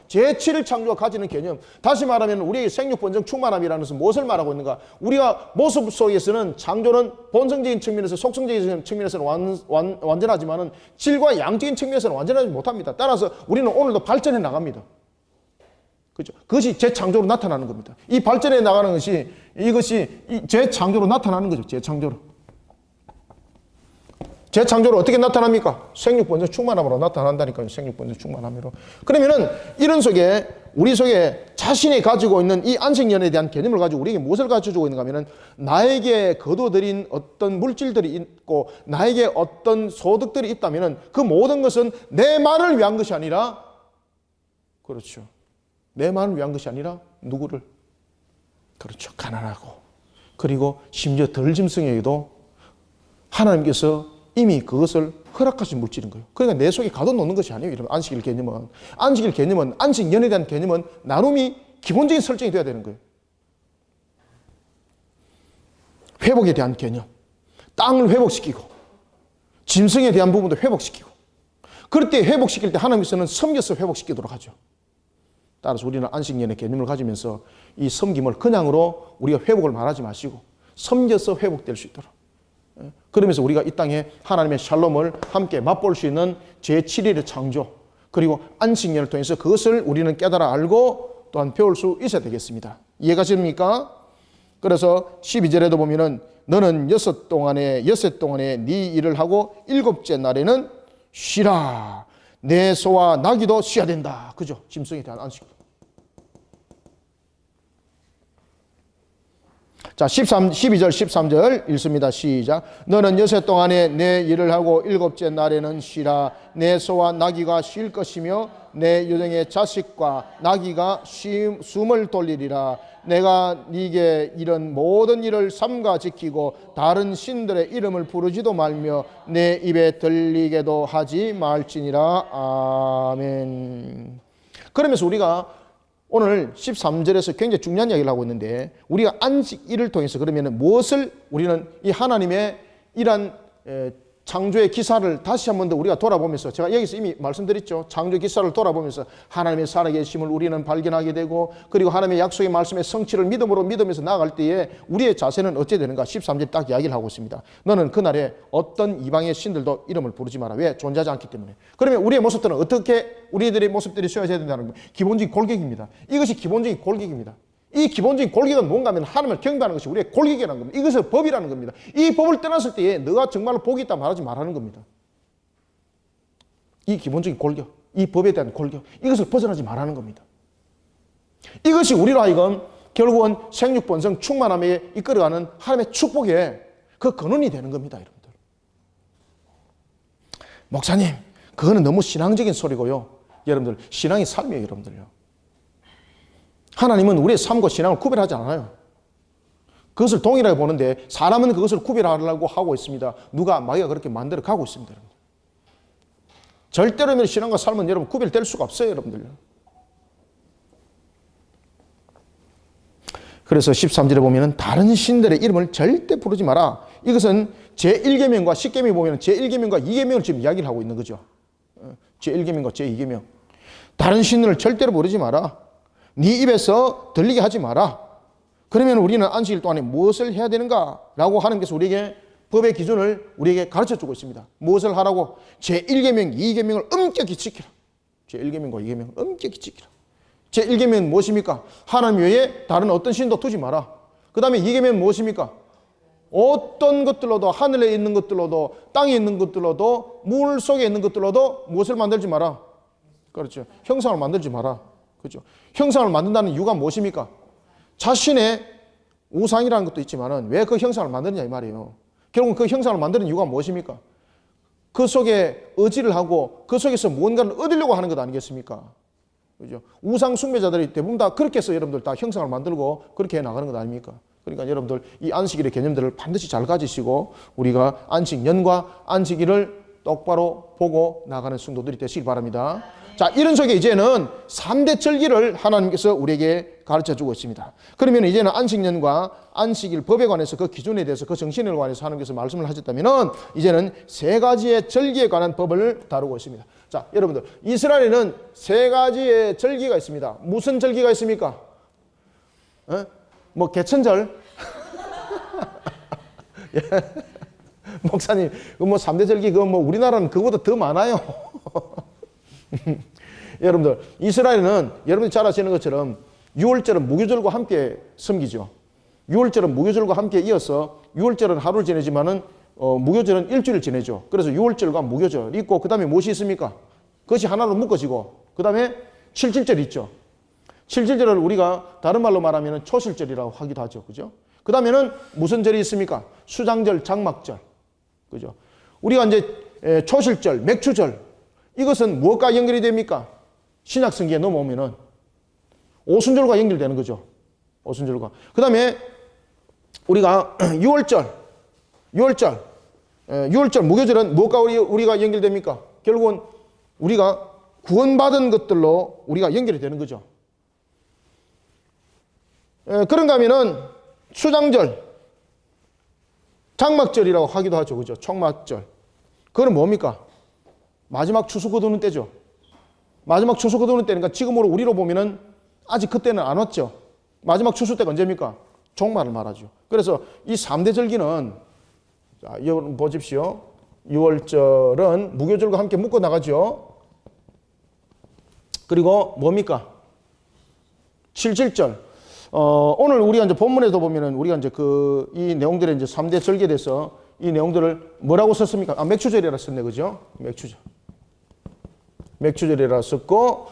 제7일 창조가 가지는 개념. 다시 말하면 우리의 생육 본성 충만함이라는 것은 무엇을 말하고 있는가? 우리가 모습 속에서는 창조는 본성적인 측면에서 속성적인 측면에서는 완전하지만은 질과 양적인 측면에서는 완전하지 못합니다. 따라서 우리는 오늘도 발전해 나갑니다. 그렇죠? 그것이 재창조로 나타나는 겁니다. 이 발전해 나가는 것이 이것이 재창조로 나타나는 거죠. 재창조로. 재창조로 어떻게 나타납니까? 생육본성 충만함으로 나타난다니까요. 생육본성 충만함으로. 그러면은 이런 속에 우리 속에 자신이 가지고 있는 이 안식년에 대한 개념을 가지고 우리에게 무엇을 가르쳐주고 있는가 하면은 나에게 거둬들인 어떤 물질들이 있고 나에게 어떤 소득들이 있다면은 그 모든 것은 내만을 위한 것이 아니라 그렇죠. 내만을 위한 것이 아니라 누구를? 그렇죠. 가난하고 그리고 심지어 덜 짐승에게도 하나님께서 이미 그것을 허락하신 물질인 거예요. 그러니까 내 속에 가둬놓는 것이 아니에요. 여러분, 안식일 개념은. 안식일 개념은, 안식년에 대한 개념은 나눔이 기본적인 설정이 되어야 되는 거예요. 회복에 대한 개념. 땅을 회복시키고, 짐승에 대한 부분도 회복시키고, 그럴 때 회복시킬 때 하나님께서는 섬겨서 회복시키도록 하죠. 따라서 우리는 안식년의 개념을 가지면서 이 섬김을 그냥으로 우리가 회복을 말하지 마시고, 섬겨서 회복될 수 있도록. 그러면서 우리가 이 땅에 하나님의 샬롬을 함께 맛볼 수 있는 제7일의 창조 그리고 안식년을 통해서 그것을 우리는 깨달아 알고 또한 배울 수 있어야 되겠습니다. 이해가 됩니까? 그래서 12절에도 보면은 너는 여섯 동안에 네 일을 하고 일곱째 날에는 쉬라. 내 소와 나귀도 쉬어야 된다. 그죠? 짐승에 대한 안식. 자, 12절, 13절 읽습니다. 시작. 너는 여섯 동안에 내 일을 하고 일곱째 날에는 쉬라. 내 소와 나귀가 쉴 것이며 내 여종의 자식과 나귀가 숨을 돌리리라. 내가 네게 이런 모든 일을 삼가 지키고 다른 신들의 이름을 부르지도 말며 내 입에 들리게도 하지 말지니라. 아멘. 그러면서 우리가 오늘 13절에서 굉장히 중요한 이야기를 하고 있는데 우리가 안식일을 통해서 그러면 무엇을 우리는 이 하나님의 이러한 창조의 기사를 다시 한 번 더 우리가 돌아보면서 제가 여기서 이미 말씀드렸죠. 창조 기사를 돌아보면서 하나님의 살아계심을 우리는 발견하게 되고 그리고 하나님의 약속의 말씀의 성취를 믿음으로 믿으면서 나아갈 때에 우리의 자세는 어찌 되는가 13절 딱 이야기를 하고 있습니다. 너는 그날에 어떤 이방의 신들도 이름을 부르지 마라. 왜? 존재하지 않기 때문에. 그러면 우리의 모습들은 어떻게 우리들의 모습들이 쓰여져야 된다는 겁니다. 기본적인 골격입니다. 이것이 기본적인 골격입니다. 이 기본적인 골격은 뭔가 하면 하나님을 경배하는 것이 우리의 골격이라는 겁니다. 이것을 법이라는 겁니다. 이 법을 떠났을 때에 너가 정말로 복이 있다 말하지 말라는 겁니다. 이 기본적인 골격, 이 법에 대한 골격, 이것을 벗어나지 말라는 겁니다. 이것이 우리로 하여금 결국은 생육본성 충만함에 이끌어가는 하나님의 축복의 그 근원이 되는 겁니다, 여러분들. 목사님, 그거는 너무 신앙적인 소리고요. 여러분들, 신앙이 삶이에요, 여러분들요. 하나님은 우리의 삶과 신앙을 구별하지 않아요. 그것을 동일하게 보는데 사람은 그것을 구별하려고 하고 있습니다. 누가 마귀가 그렇게 만들어 가고 있습니다. 여러분. 절대로 신앙과 삶은 여러분 구별될 수가 없어요, 여러분들. 그래서 13절에 보면은 다른 신들의 이름을 절대 부르지 마라. 이것은 제1계명과 10계명에 보면 제1계명과 2계명을 지금 이야기를 하고 있는 거죠. 제1계명과 제2계명. 다른 신을 절대로 부르지 마라. 네 입에서 들리게 하지 마라. 그러면 우리는 안식일 동안에 무엇을 해야 되는가? 라고 하나님께서 우리에게 법의 기준을 우리에게 가르쳐주고 있습니다. 무엇을 하라고? 제1계명, 2계명을 엄격히 지키라. 제1계명과 2계명을 엄격히 지키라. 제1계명은 무엇입니까? 하나님 외에 다른 어떤 신도 두지 마라. 그 다음에 2계명은 무엇입니까? 어떤 것들로도, 하늘에 있는 것들로도, 땅에 있는 것들로도, 물 속에 있는 것들로도 무엇을 만들지 마라. 그렇죠. 형상을 만들지 마라. 그렇죠. 형상을 만든다는 이유가 무엇입니까? 자신의 우상이라는 것도 있지만은 왜 그 형상을 만드느냐 이 말이에요. 결국 그 형상을 만드는 이유가 무엇입니까? 그 속에 의지를 하고 그 속에서 무언가를 얻으려고 하는 것 아니겠습니까? 그죠? 우상 숭배자들이 대부분 다 그렇게 해서 여러분들 다 형상을 만들고 그렇게 해 나가는 것 아닙니까? 그러니까 여러분들 이 안식일의 개념들을 반드시 잘 가지시고 우리가 안식년과 안식일을 똑바로 보고 나가는 성도들이 되시길 바랍니다. 자, 이런 속에 이제는 3대 절기를 하나님께서 우리에게 가르쳐 주고 있습니다. 그러면 이제는 안식년과 안식일 법에 관해서 그 기준에 대해서 그 정신에 관해서 하나님께서 말씀을 하셨다면 이제는 3가지의 절기에 관한 법을 다루고 있습니다. 자, 여러분들 이스라엘에는 3가지의 절기가 있습니다. 무슨 절기가 있습니까? 뭐 개천절? 예. 목사님, 뭐 3대 절기 뭐 우리나라는 그거보다 더 많아요. 여러분들 이스라엘은 여러분이 잘 아시는 것처럼 6월절은 무교절과 함께 섬기죠. 6월절은 무교절과 함께 이어서 6월절은 하루를 지내지만은 무교절은 일주일을 지내죠. 그래서 6월절과 무교절 있고 그 다음에 무엇이 있습니까? 그것이 하나로 묶어지고 그 다음에 7.7절 있죠. 7.7절을 우리가 다른 말로 말하면 초실절이라고 하기도 하죠. 그죠? 그 다음에는 무슨 절이 있습니까? 수장절, 장막절. 그죠? 우리가 이제 초실절, 맥추절 이것은 무엇과 연결이 됩니까? 신약성기에 넘어오면은 오순절과 연결되는 거죠. 오순절과. 그 다음에 우리가 6월절 무교절은 무엇과 우리가 연결됩니까? 결국은 우리가 구원받은 것들로 우리가 연결이 되는 거죠. 그런가 하면은 수장절, 장막절이라고 하기도 하죠. 그죠? 총막절. 그건 뭡니까? 마지막 추수 거두는 때죠. 마지막 추수 거두는 때니까 지금으로 우리로 보면은 아직 그때는 안 왔죠. 마지막 추수 때가 언제입니까? 종말을 말하죠. 그래서 이 3대 절기는 자, 여러분 보십시오. 6월절은 무교절과 함께 묶어 나가죠. 그리고 뭡니까? 7.7절. 오늘 우리가 이제 본문에도 보면은 우리가 이제 이 내용들의 이제 3대 절기에 대해서 이 내용들을 뭐라고 썼습니까? 맥추절이라 썼네, 그죠? 맥추절이라 썼고,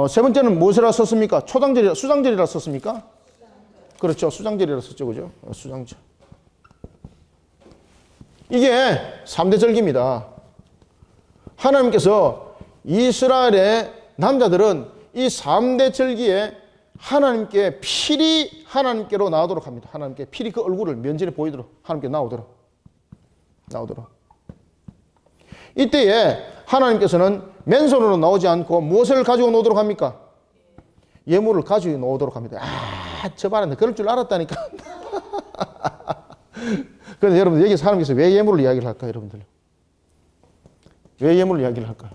세 번째는 무엇이라 썼습니까? 수장절이라 썼습니까? 그렇죠. 수장절이라 썼죠, 그죠? 수장절. 이게 3대 절기입니다. 하나님께서 이스라엘의 남자들은 이 3대 절기에 하나님께 필히 하나님께로 나오도록 합니다. 하나님께 필히 그 얼굴을 면전에 보이도록 하나님께 나오도록. 이때에 하나님께서는 맨손으로 나오지 않고 무엇을 가지고 나오도록 합니까? 예물을 가지고 나오도록 합니다. 저 봐라, 그럴 줄 알았다니까. 그런데 여러분들 여기서 하나님께서 왜 예물을 이야기를 할까요, 여러분들? 왜 예물을 이야기를 할까요?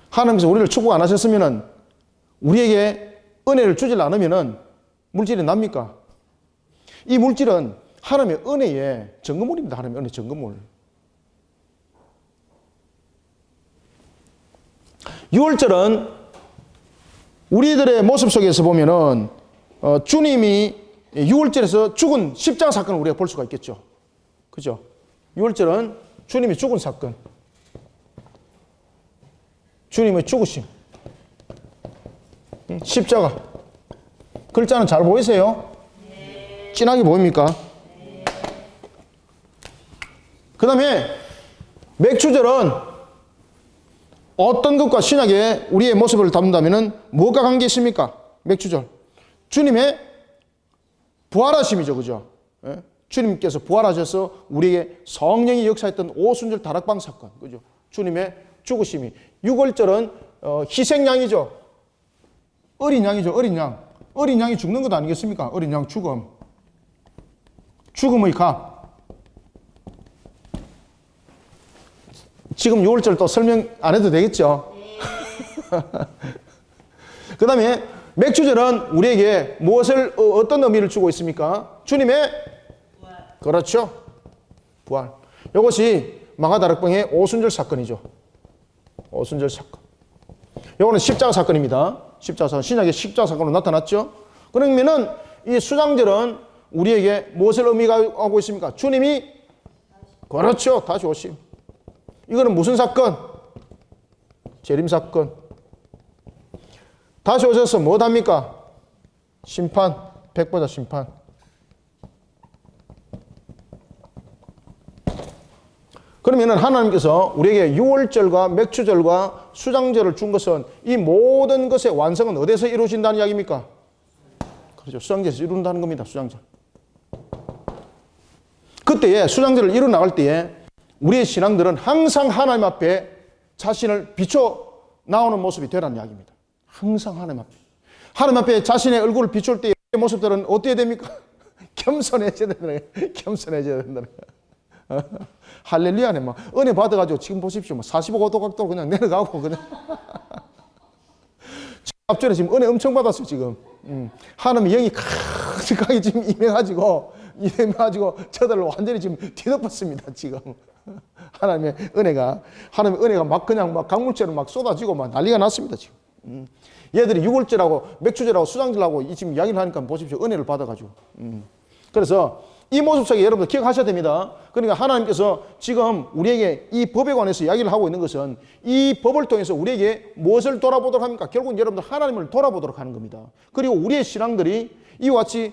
하나님께서 우리를 축복 안 하셨으면은 우리에게 은혜를 주질 않으면은 물질이 납니까? 이 물질은 하나님의 은혜의 증거물입니다. 하나님의 은혜 증거물. 6월절은 우리들의 모습 속에서 보면은 주님이 6월절에서 죽은 십자가 사건을 우리가 볼 수가 있겠죠. 그죠? 6월절은 주님이 죽은 사건. 주님의 죽으심. 십자가. 글자는 잘 보이세요? 네. 진하게 보입니까? 네. 그 다음에 맥추절은 어떤 것과 신약의 우리의 모습을 담는다면 무엇과 관계 있습니까? 맥추절. 주님의 부활하심이죠. 그죠? 예? 주님께서 부활하셔서 우리에게 성령이 역사했던 오순절 다락방 사건. 그죠? 주님의 죽으심이. 유월절은 희생양이죠. 어린 양이죠. 어린 양. 어린 양이 죽는 것 아니겠습니까? 어린 양 죽음. 죽음의 값. 지금 6월절 또 설명 안 해도 되겠죠? 그 다음에 맥주절은 우리에게 무엇을, 어떤 의미를 주고 있습니까? 주님의 부활. 그렇죠. 부활. 이것이 마가다락방의 오순절 사건이죠. 오순절 사건. 이거는 십자가 사건입니다. 십자가 사건. 신약의 십자가 사건으로 나타났죠. 그러면은 이 수장절은 우리에게 무엇을 의미하고 있습니까? 주님이, 그렇죠. 다시 오심. 이거는 무슨 사건? 재림 사건. 다시 오셔서 뭐 합니까? 심판, 백보자 심판. 그러면은 하나님께서 우리에게 유월절과 맥주절과 수장절을 준 것은 이 모든 것의 완성은 어디서 이루어진다는 이야기입니까? 그렇죠. 수장절에서 이룬다는 겁니다. 수장절. 그때에 수장절을 이루 나갈 때에 우리의 신앙들은 항상 하나님 앞에 자신을 비춰 나오는 모습이 되라는 이야기입니다. 항상 하나님 앞에. 하나님 앞에 자신의 얼굴을 비출 때의 모습들은 어떻게 됩니까? 겸손해져야 된다는 거예요. 겸손해져야 된다는 거예요. 할렐루야네. 막 은혜 받아가지고 지금 보십시오. 45도 각도로 그냥 내려가고 그냥. 앞전에 지금 은혜 엄청 받았어요, 지금. 하나님의 영이 가득하게 지금 임해가지고 저들을 완전히 지금 뒤덮었습니다, 지금. 하나님의 은혜가 막 그냥 막 강물처럼 막 쏟아지고 막 난리가 났습니다, 지금. 얘들이 유월절하고 맥주절하고 수장절하고 지금 이야기를 하니까 보십시오. 은혜를 받아가지고. 그래서 이 모습 속에 여러분들 기억하셔야 됩니다. 그러니까 하나님께서 지금 우리에게 이 법에 관해서 이야기를 하고 있는 것은 이 법을 통해서 우리에게 무엇을 돌아보도록 합니까? 결국은 여러분들 하나님을 돌아보도록 하는 겁니다. 그리고 우리의 신앙들이 이와 같이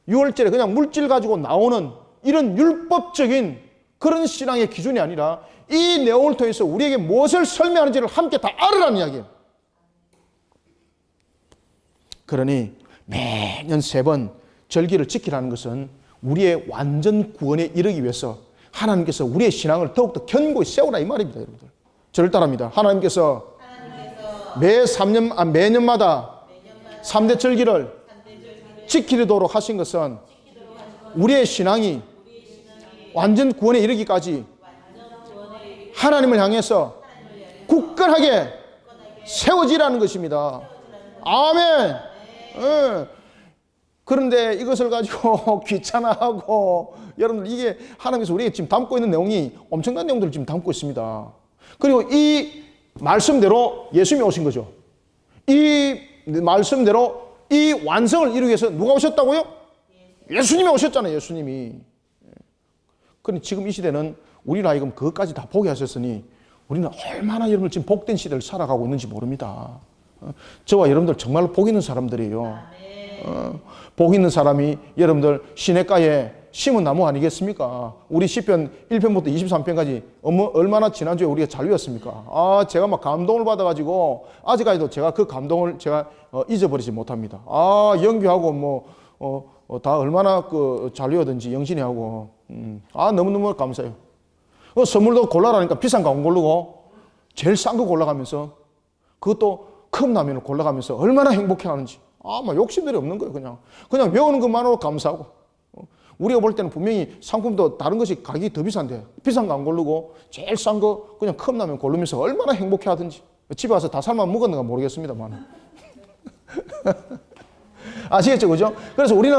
유월절에 그냥 물질 가지고 나오는 이런 율법적인 그런 신앙의 기준이 아니라 이 내용을 통해서 우리에게 무엇을 설명하는지를 함께 다 알으라는 이야기예요. 그러니 매년 3번 절기를 지키라는 것은 우리의 완전 구원에 이르기 위해서 하나님께서 우리의 신앙을 더욱더 견고히 세우라 이 말입니다, 여러분들. 저를 따라합니다. 하나님께서 매년마다 3대 절기를 지키도록 하신 것은 우리의 신앙이 완전 구원에 이르기까지 하나님을 향해서 굳건하게 세워지라는 것입니다. 아멘. 그런데 이것을 가지고 귀찮아하고 여러분들 이게 하나님께서 우리에게 지금 담고 있는 내용이 엄청난 내용들을 지금 담고 있습니다. 그리고 이 말씀대로 예수님이 오신 거죠. 이 말씀대로 이 완성을 이루기 위해서 누가 오셨다고요? 예수님이 오셨잖아요. 예수님이. 그런데 지금 이 시대는 우리를 하여금 그것까지 다 보게 하셨으니 우리는 얼마나 여러분들 지금 복된 시대를 살아가고 있는지 모릅니다. 저와 여러분들 정말로 복 있는 사람들이에요. 복 있는 사람이 여러분들 시냇가에 심은 나무 아니겠습니까? 우리 시편 1편부터 23편까지 얼마나 지난주에 우리가 잘 외웠습니까? 제가 막 감동을 받아가지고 아직까지도 제가 그 감동을 제가 잊어버리지 못합니다. 영규하고 다 얼마나 잘 외웠든지 영신이 하고 너무너무 감사해요. 선물도 골라라니까 비싼 거 안 고르고 제일 싼 거 골라가면서 그것도 컵라면을 골라가면서 얼마나 행복해하는지 막 욕심들이 없는 거예요. 그냥 외우는 것만으로 감사하고 우리가 볼 때는 분명히 상품도 다른 것이 가격이 더 비싼데 비싼 거 안 고르고 제일 싼 거 그냥 컵라면 고르면서 얼마나 행복해하든지 집에 와서 다 삶아 먹었는가 모르겠습니다만 아시겠죠, 그죠? 그래서 우리는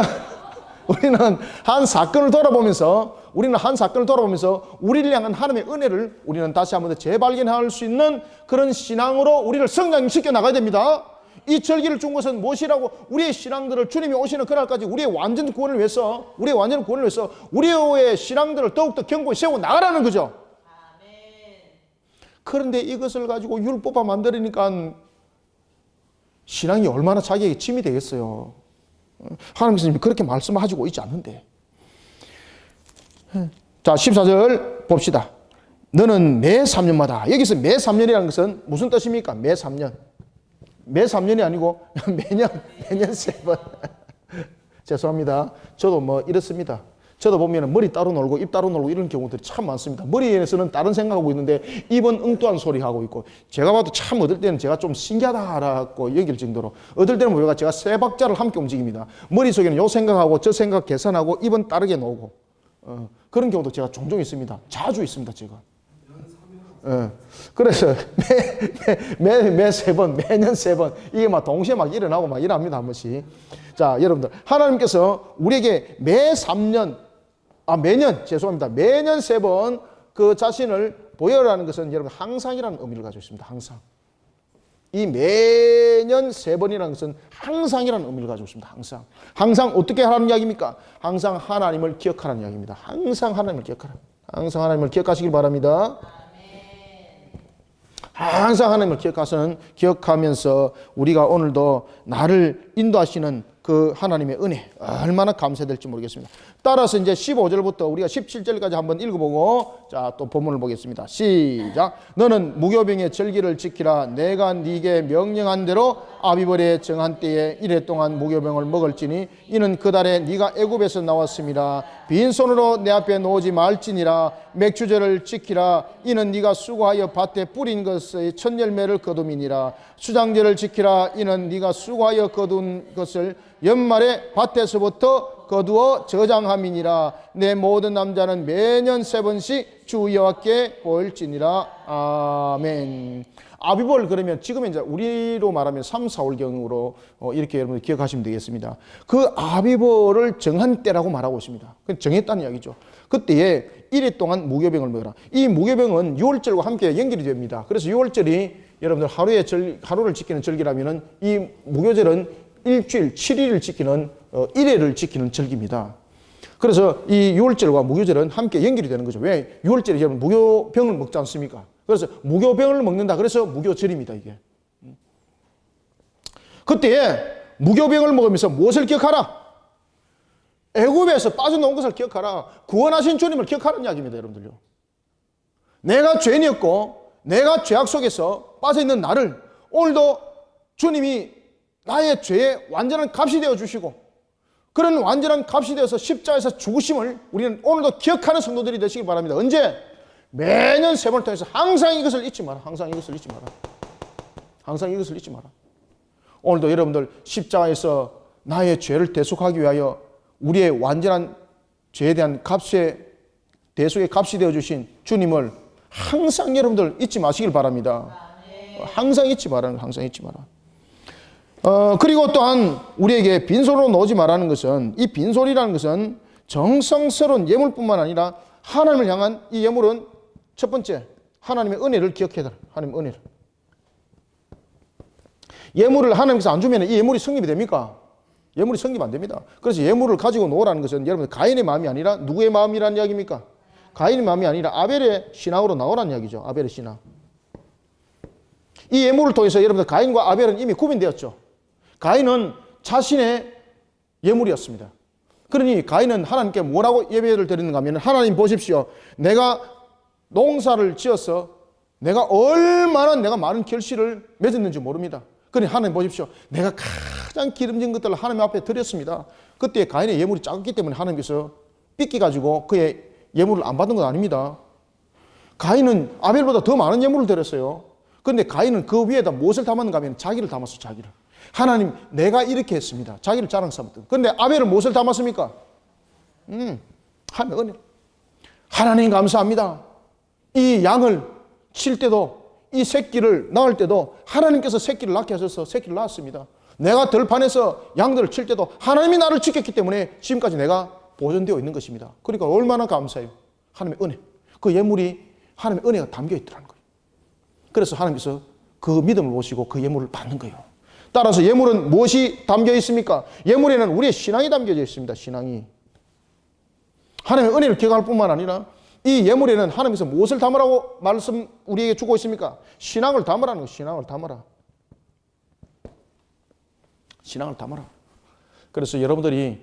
한 사건을 돌아보면서 우리를 향한 하나님의 은혜를 우리는 다시 한번 더 재발견할 수 있는 그런 신앙으로 우리를 성장시켜 나가야 됩니다. 이 절기를 준 것은 무엇이라고? 우리의 신앙들을 주님이 오시는 그날까지 우리의 완전 구원을 위해서 우리의 신앙들을 더욱더 견고히 세우고 나가라는 거죠. 그런데 이것을 가지고 율법화 만들으니까 신앙이 얼마나 자기에게 짐이 되겠어요. 하나님께서 그렇게 말씀하시고 있지 않는데. 자, 14절 봅시다. 너는 매 3년마다, 여기서 매 3년이라는 것은 무슨 뜻입니까? 매 3년. 매 3년이 아니고 매년 3번. 죄송합니다. 저도 이렇습니다. 저도 보면 머리 따로 놀고 입 따로 놀고 이런 경우들이 참 많습니다. 머리에서는 다른 생각하고 있는데 입은 엉뚱한 소리 하고 있고, 제가 봐도 참 어떨 때는 제가 좀 신기하다라고 여길 정도로, 어떨 때는 뭐가 제가 세 박자를 함께 움직입니다. 머릿속에는 요 생각하고 저 생각 계산하고 입은 다르게 놓고 그런 경우도 제가 종종 있습니다. 자주 있습니다, 제가. 그래서 매 세 번, 매년 세 번, 이게 막 동시에 막 일어나고 막 일합니다, 한 번씩. 자, 여러분들, 하나님께서 우리에게 매년 세 번 그 자신을 보여라는 것은 여러분 항상이라는 의미를 가지고 있습니다. 항상. 이 매년 세 번이라는 것은 항상이라는 의미를 가지고 있습니다. 항상. 항상 어떻게 하라는 이야기입니까? 항상 하나님을 기억하라는 이야기입니다. 항상 하나님을 기억하라. 항상 하나님을 기억하시길 바랍니다. 항상 하나님을 기억하면서 우리가 오늘도 나를 인도하시는 그 하나님의 은혜 얼마나 감사될지 모르겠습니다. 따라서 이제 15절부터 우리가 17절까지 한번 읽어보고 자, 또 본문을 보겠습니다. 시작. 너는 무교병의 절기를 지키라. 내가 네게 명령한 대로 아비벌의 정한 때에 이래 동안 무교병을 먹을지니 이는 그 달에 네가 애굽에서 나왔음이라. 빈손으로 내 앞에 놓지 말지니라. 맥주절을 지키라. 이는 네가 수고하여 밭에 뿌린 것의 첫 열매를 거둠이니라. 수장절을 지키라. 이는 네가 수고하여 거둔 것을 연말에 밭에서부터 거두어 저장함이니라. 내 모든 남자는 매년 세 번씩 주 여호와께 보일지니라. 아멘. 아비벌, 그러면 지금 이제 우리로 말하면 3, 4월경으로 이렇게 여러분 기억하시면 되겠습니다. 그 아비벌을 정한 때라고 말하고 있습니다. 정했다는 이야기죠. 그때에 1일 동안 무교병을 먹어라. 이 무교병은 6월절과 함께 연결이 됩니다. 그래서 6월절이 여러분들 하루를 지키는 절기라면은 이 무교절은 일주일 7일을 지키는 1회를 지키는 절기입니다. 그래서 이 6월절과 무교절은 함께 연결이 되는 거죠. 왜? 6월절에 여러분 무교병을 먹지 않습니까? 그래서 무교병을 먹는다. 그래서 무교절입니다, 이게. 그때에 무교병을 먹으면서 무엇을 기억하라? 애굽에서 빠져나온 것을 기억하라. 구원하신 주님을 기억하라는 이야기입니다, 여러분들요. 내가 죄인이었고 내가 죄악 속에서 빠져있는 나를 오늘도 주님이 나의 죄의 완전한 값이 되어주시고 그런 완전한 값이 되어서 십자가에서 죽으심을 우리는 오늘도 기억하는 성도들이 되시길 바랍니다. 언제? 매년 세 번을 통해서 항상 이것을 잊지 마라. 항상 이것을 잊지 마라. 항상 이것을 잊지 마라. 오늘도 여러분들 십자가에서 나의 죄를 대속하기 위하여 우리의 완전한 죄에 대한 값의 대속의 값이 되어주신 주님을 항상 여러분들 잊지 마시길 바랍니다. 항상 잊지 마라. 항상 잊지 마라. 그리고 또한 우리에게 빈손으로 놓지 말라는 것은, 이 빈손이라는 것은 정성스러운 예물뿐만 아니라 하나님을 향한 이 예물은 첫 번째 하나님의 은혜를 기억해야 돼. 하나님의 은혜를. 예물을 하나님께서 안 주면 이 예물이 성립이 됩니까? 예물이 성립 안 됩니다. 그래서 예물을 가지고 놓으라는 것은 여러분 가인의 마음이 아니라 누구의 마음이라는 이야기입니까? 가인의 마음이 아니라 아벨의 신앙으로 나오라는 이야기죠. 아벨의 신앙. 이 예물을 통해서 여러분들 가인과 아벨은 이미 구분되었죠. 가인은 자신의 예물이었습니다. 그러니 가인은 하나님께 뭐라고 예배를 드리는가 하면, 하나님 보십시오. 내가 농사를 지어서 내가 얼마나 많은 결실을 맺었는지 모릅니다. 그러니 하나님 보십시오. 내가 가장 기름진 것들을 하나님 앞에 드렸습니다. 그때 가인의 예물이 작았기 때문에 하나님께서 삐끼가지고 그의 예물을 안 받은 건 아닙니다. 가인은 아벨보다 더 많은 예물을 드렸어요. 그런데 가인은 그 위에다 무엇을 담았는가 하면 자기를 담았어요. 자기를. 하나님, 내가 이렇게 했습니다. 자기를 자랑 삼았던. 그런데 아벨은 무엇을 담았습니까? 하나님 은혜. 하나님 감사합니다. 이 양을 칠 때도, 이 새끼를 낳을 때도 하나님께서 새끼를 낳게 하셔서 새끼를 낳았습니다. 내가 들판에서 양들을 칠 때도 하나님이 나를 지켰기 때문에 지금까지 내가 보존되어 있는 것입니다. 그러니까 얼마나 감사해요. 하나님의 은혜. 그 예물이 하나님의 은혜가 담겨 있더라는 거예요. 그래서 하나님께서 그 믿음을 보시고 그 예물을 받는 거예요. 따라서 예물은 무엇이 담겨 있습니까? 예물에는 우리의 신앙이 담겨져 있습니다. 신앙이. 하나님의 은혜를 기억할 뿐만 아니라 이 예물에는 하나님께서 무엇을 담으라고 말씀 우리에게 주고 있습니까? 신앙을 담으라는 거예요. 신앙을 담으라. 신앙을 담으라. 그래서 여러분들이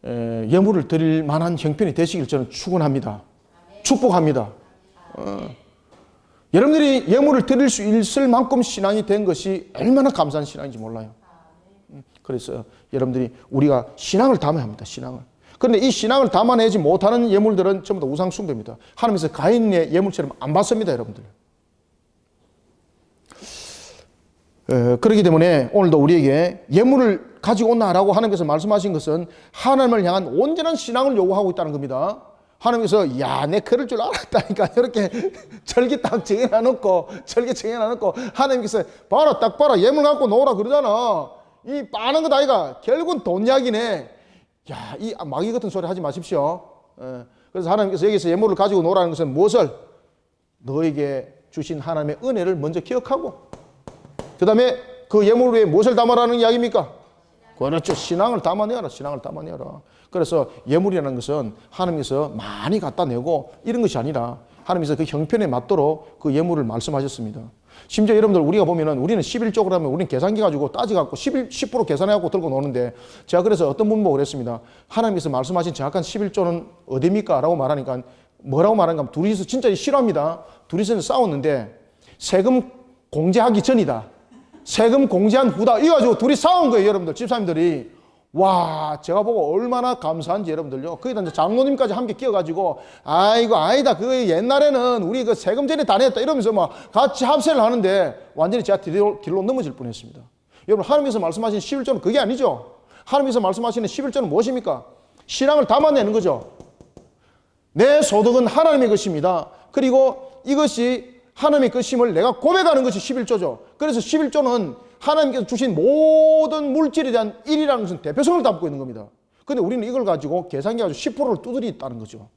예물을 드릴 만한 형편이 되시길 저는 축원합니다. 축복합니다. 여러분들이 예물을 드릴 수 있을 만큼 신앙이 된 것이 얼마나 감사한 신앙인지 몰라요. 그래서 여러분들이 우리가 신앙을 담아야 합니다. 신앙을. 그런데 이 신앙을 담아내지 못하는 예물들은 전부 다 우상 숭배입니다. 하나님께서 가인의 예물처럼 안 받습니다, 여러분들. 그렇기 때문에 오늘도 우리에게 예물을 가지고 온나라고 하나님께서 말씀하신 것은 하나님을 향한 온전한 신앙을 요구하고 있다는 겁니다. 하나님께서 야, 내 그럴 줄 알았다니까 이렇게 절기 딱 정해놔놓고 하나님께서 봐라, 딱 봐라, 예물 갖고 놓으라 그러잖아. 이 빠는 것 아이가 결국은 돈 이야기네. 야, 이 마귀 같은 소리 하지 마십시오. 그래서 하나님께서 여기서 예물을 가지고 놓으라는 것은 무엇을? 너에게 주신 하나님의 은혜를 먼저 기억하고 그 다음에 그 예물 위에 무엇을 담아라는 이야기입니까? 그렇죠. 신앙을 담아내라. 그래서 예물이라는 것은 하나님께서 많이 갖다 내고 이런 것이 아니라 하나님께서 그 형편에 맞도록 그 예물을 말씀하셨습니다. 심지어 여러분들 우리가 보면은 우리는 11조 그러면 우리는 계산기 가지고 따져갖고 10% 계산해갖고 들고 노는데 제가 그래서 어떤 분 보고 그랬습니다. 하나님께서 말씀하신 정확한 11조는 어디입니까? 라고 말하니까 뭐라고 말하는가 하면 둘이서 진짜 싫어합니다. 둘이서 싸웠는데 세금 공제하기 전이다. 세금 공제한 후다. 이거 가지고 둘이 싸운 거예요, 여러분들. 집사님들이. 와, 제가 보고 얼마나 감사한지 여러분들요. 거기다 이제 장로님까지 함께 끼어가지고, 아이고, 아니다. 그 옛날에는 우리 그 세금 전에 다 냈다. 이러면서 막 같이 합세를 하는데 완전히 제가 길로 넘어질 뻔 했습니다. 여러분, 하나님께서 말씀하신 11조는 그게 아니죠. 하나님께서 말씀하시는 11조는 무엇입니까? 신앙을 담아내는 거죠. 내 소득은 하나님의 것입니다. 그리고 이것이 하나님의 것임을 내가 고백하는 것이 11조죠. 그래서 11조는 하나님께서 주신 모든 물질에 대한 1이라는 것은 대표성을 담고 있는 겁니다. 그런데 우리는 이걸 가지고 계산기 가지고 10%를 두드리겠다는 거죠.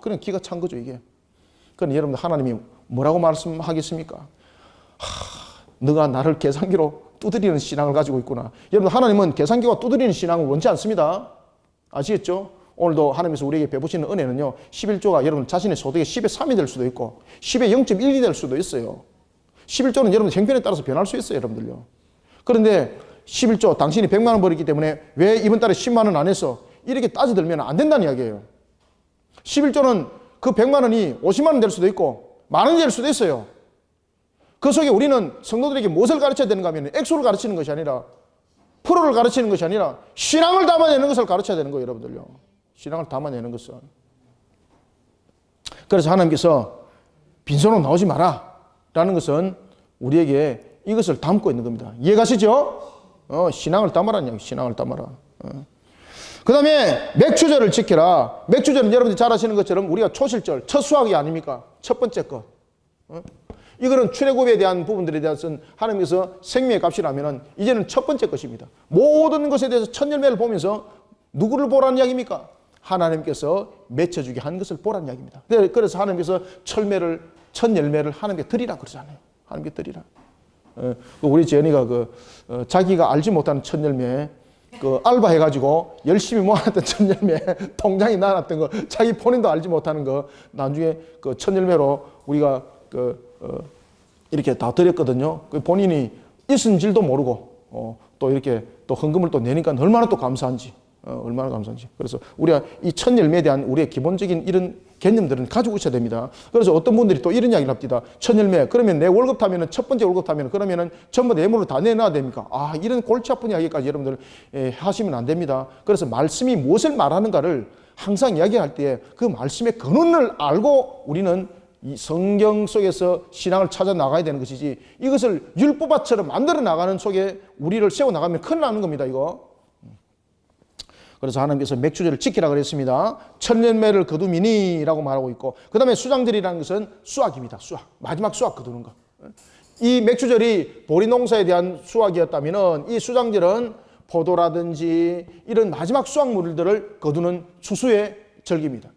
그냥 기가 찬 거죠, 이게. 그런데 여러분들 하나님이 뭐라고 말씀하겠습니까? 너가 나를 계산기로 두드리는 신앙을 가지고 있구나. 여러분, 하나님은 계산기와 두드리는 신앙을 원치 않습니다. 아시겠죠? 오늘도 하나님께서 우리에게 베푸시는 은혜는요, 11조가 여러분 자신의 소득의 10의 3이 될 수도 있고 10의 0.1이 될 수도 있어요. 11조는 여러분 형편에 따라서 변할 수 있어요, 여러분들요. 그런데 11조 당신이 100만 원 벌었기 때문에 왜 이번 달에 10만 원 안 했어? 이렇게 따져들면 안 된다는 이야기예요. 11조는 그 100만 원이 50만 원 될 수도 있고 만 원이 될 수도 있어요. 그 속에 우리는 성도들에게 무엇을 가르쳐야 되는가 하면 액수를 가르치는 것이 아니라 프로를 가르치는 것이 아니라 신앙을 담아내는 것을 가르쳐야 되는 거예요, 여러분들요. 신앙을 담아내는 것은. 그래서 하나님께서 빈손으로 나오지 마라 라는 것은 우리에게 이것을 담고 있는 겁니다. 이해가시죠? 신앙을 담아라는 이야기, 신앙을 담아라. 그 다음에 맥추절을 지켜라. 맥추절은 여러분들이 잘 아시는 것처럼 우리가 초실절, 첫 수확이 아닙니까? 첫 번째 것. 이거는 출애굽에 대한 부분들에 대해서는 하나님께서 생명의 값이라면은 이제는 첫 번째 것입니다. 모든 것에 대해서 첫 열매를 보면서 누구를 보라는 이야기입니까? 하나님께서 맺혀주게 한 것을 보라는 이야기입니다. 그래서 하나님께서 첫 열매를 하나님께 드리라 그러잖아요. 하나님께 드리라. 우리 재현이가 자기가 알지 못하는 첫 열매, 알바해가지고 열심히 모아놨던 첫 열매, 통장에 넣어놨던 거, 자기 본인도 알지 못하는 거, 나중에 첫 열매로 우리가 이렇게 다 드렸거든요. 본인이 있은 줄도 모르고, 또 이렇게 또 헌금을 또 내니까 얼마나 또 감사한지. 얼마나 감사한지. 그래서 우리가 이 첫 열매에 대한 우리의 기본적인 이런 개념들은 가지고 있어야 됩니다. 그래서 어떤 분들이 또 이런 이야기를 합니다. 첫 열매, 그러면 내 월급 타면은 첫 번째 월급 타면은 그러면은 전부 예물을 다 내놔야 됩니까? 이런 골치 아픈 이야기까지 여러분들 하시면 안 됩니다. 그래서 말씀이 무엇을 말하는가를 항상 이야기할 때 그 말씀의 근원을 알고 우리는 이 성경 속에서 신앙을 찾아 나가야 되는 것이지, 이것을 율법화처럼 만들어 나가는 속에 우리를 세워 나가면 큰일 나는 겁니다, 이거. 그래서 하나님께서 맥추절을 지키라 그랬습니다. 첫 열매를 거두미니라고 말하고 있고, 그 다음에 수장절이라는 것은 수확입니다. 수확. 마지막 수확 거두는 거. 이 맥추절이 보리 농사에 대한 수확이었다면 이 수장절은 포도라든지 이런 마지막 수확물들을 거두는 추수의 절기입니다.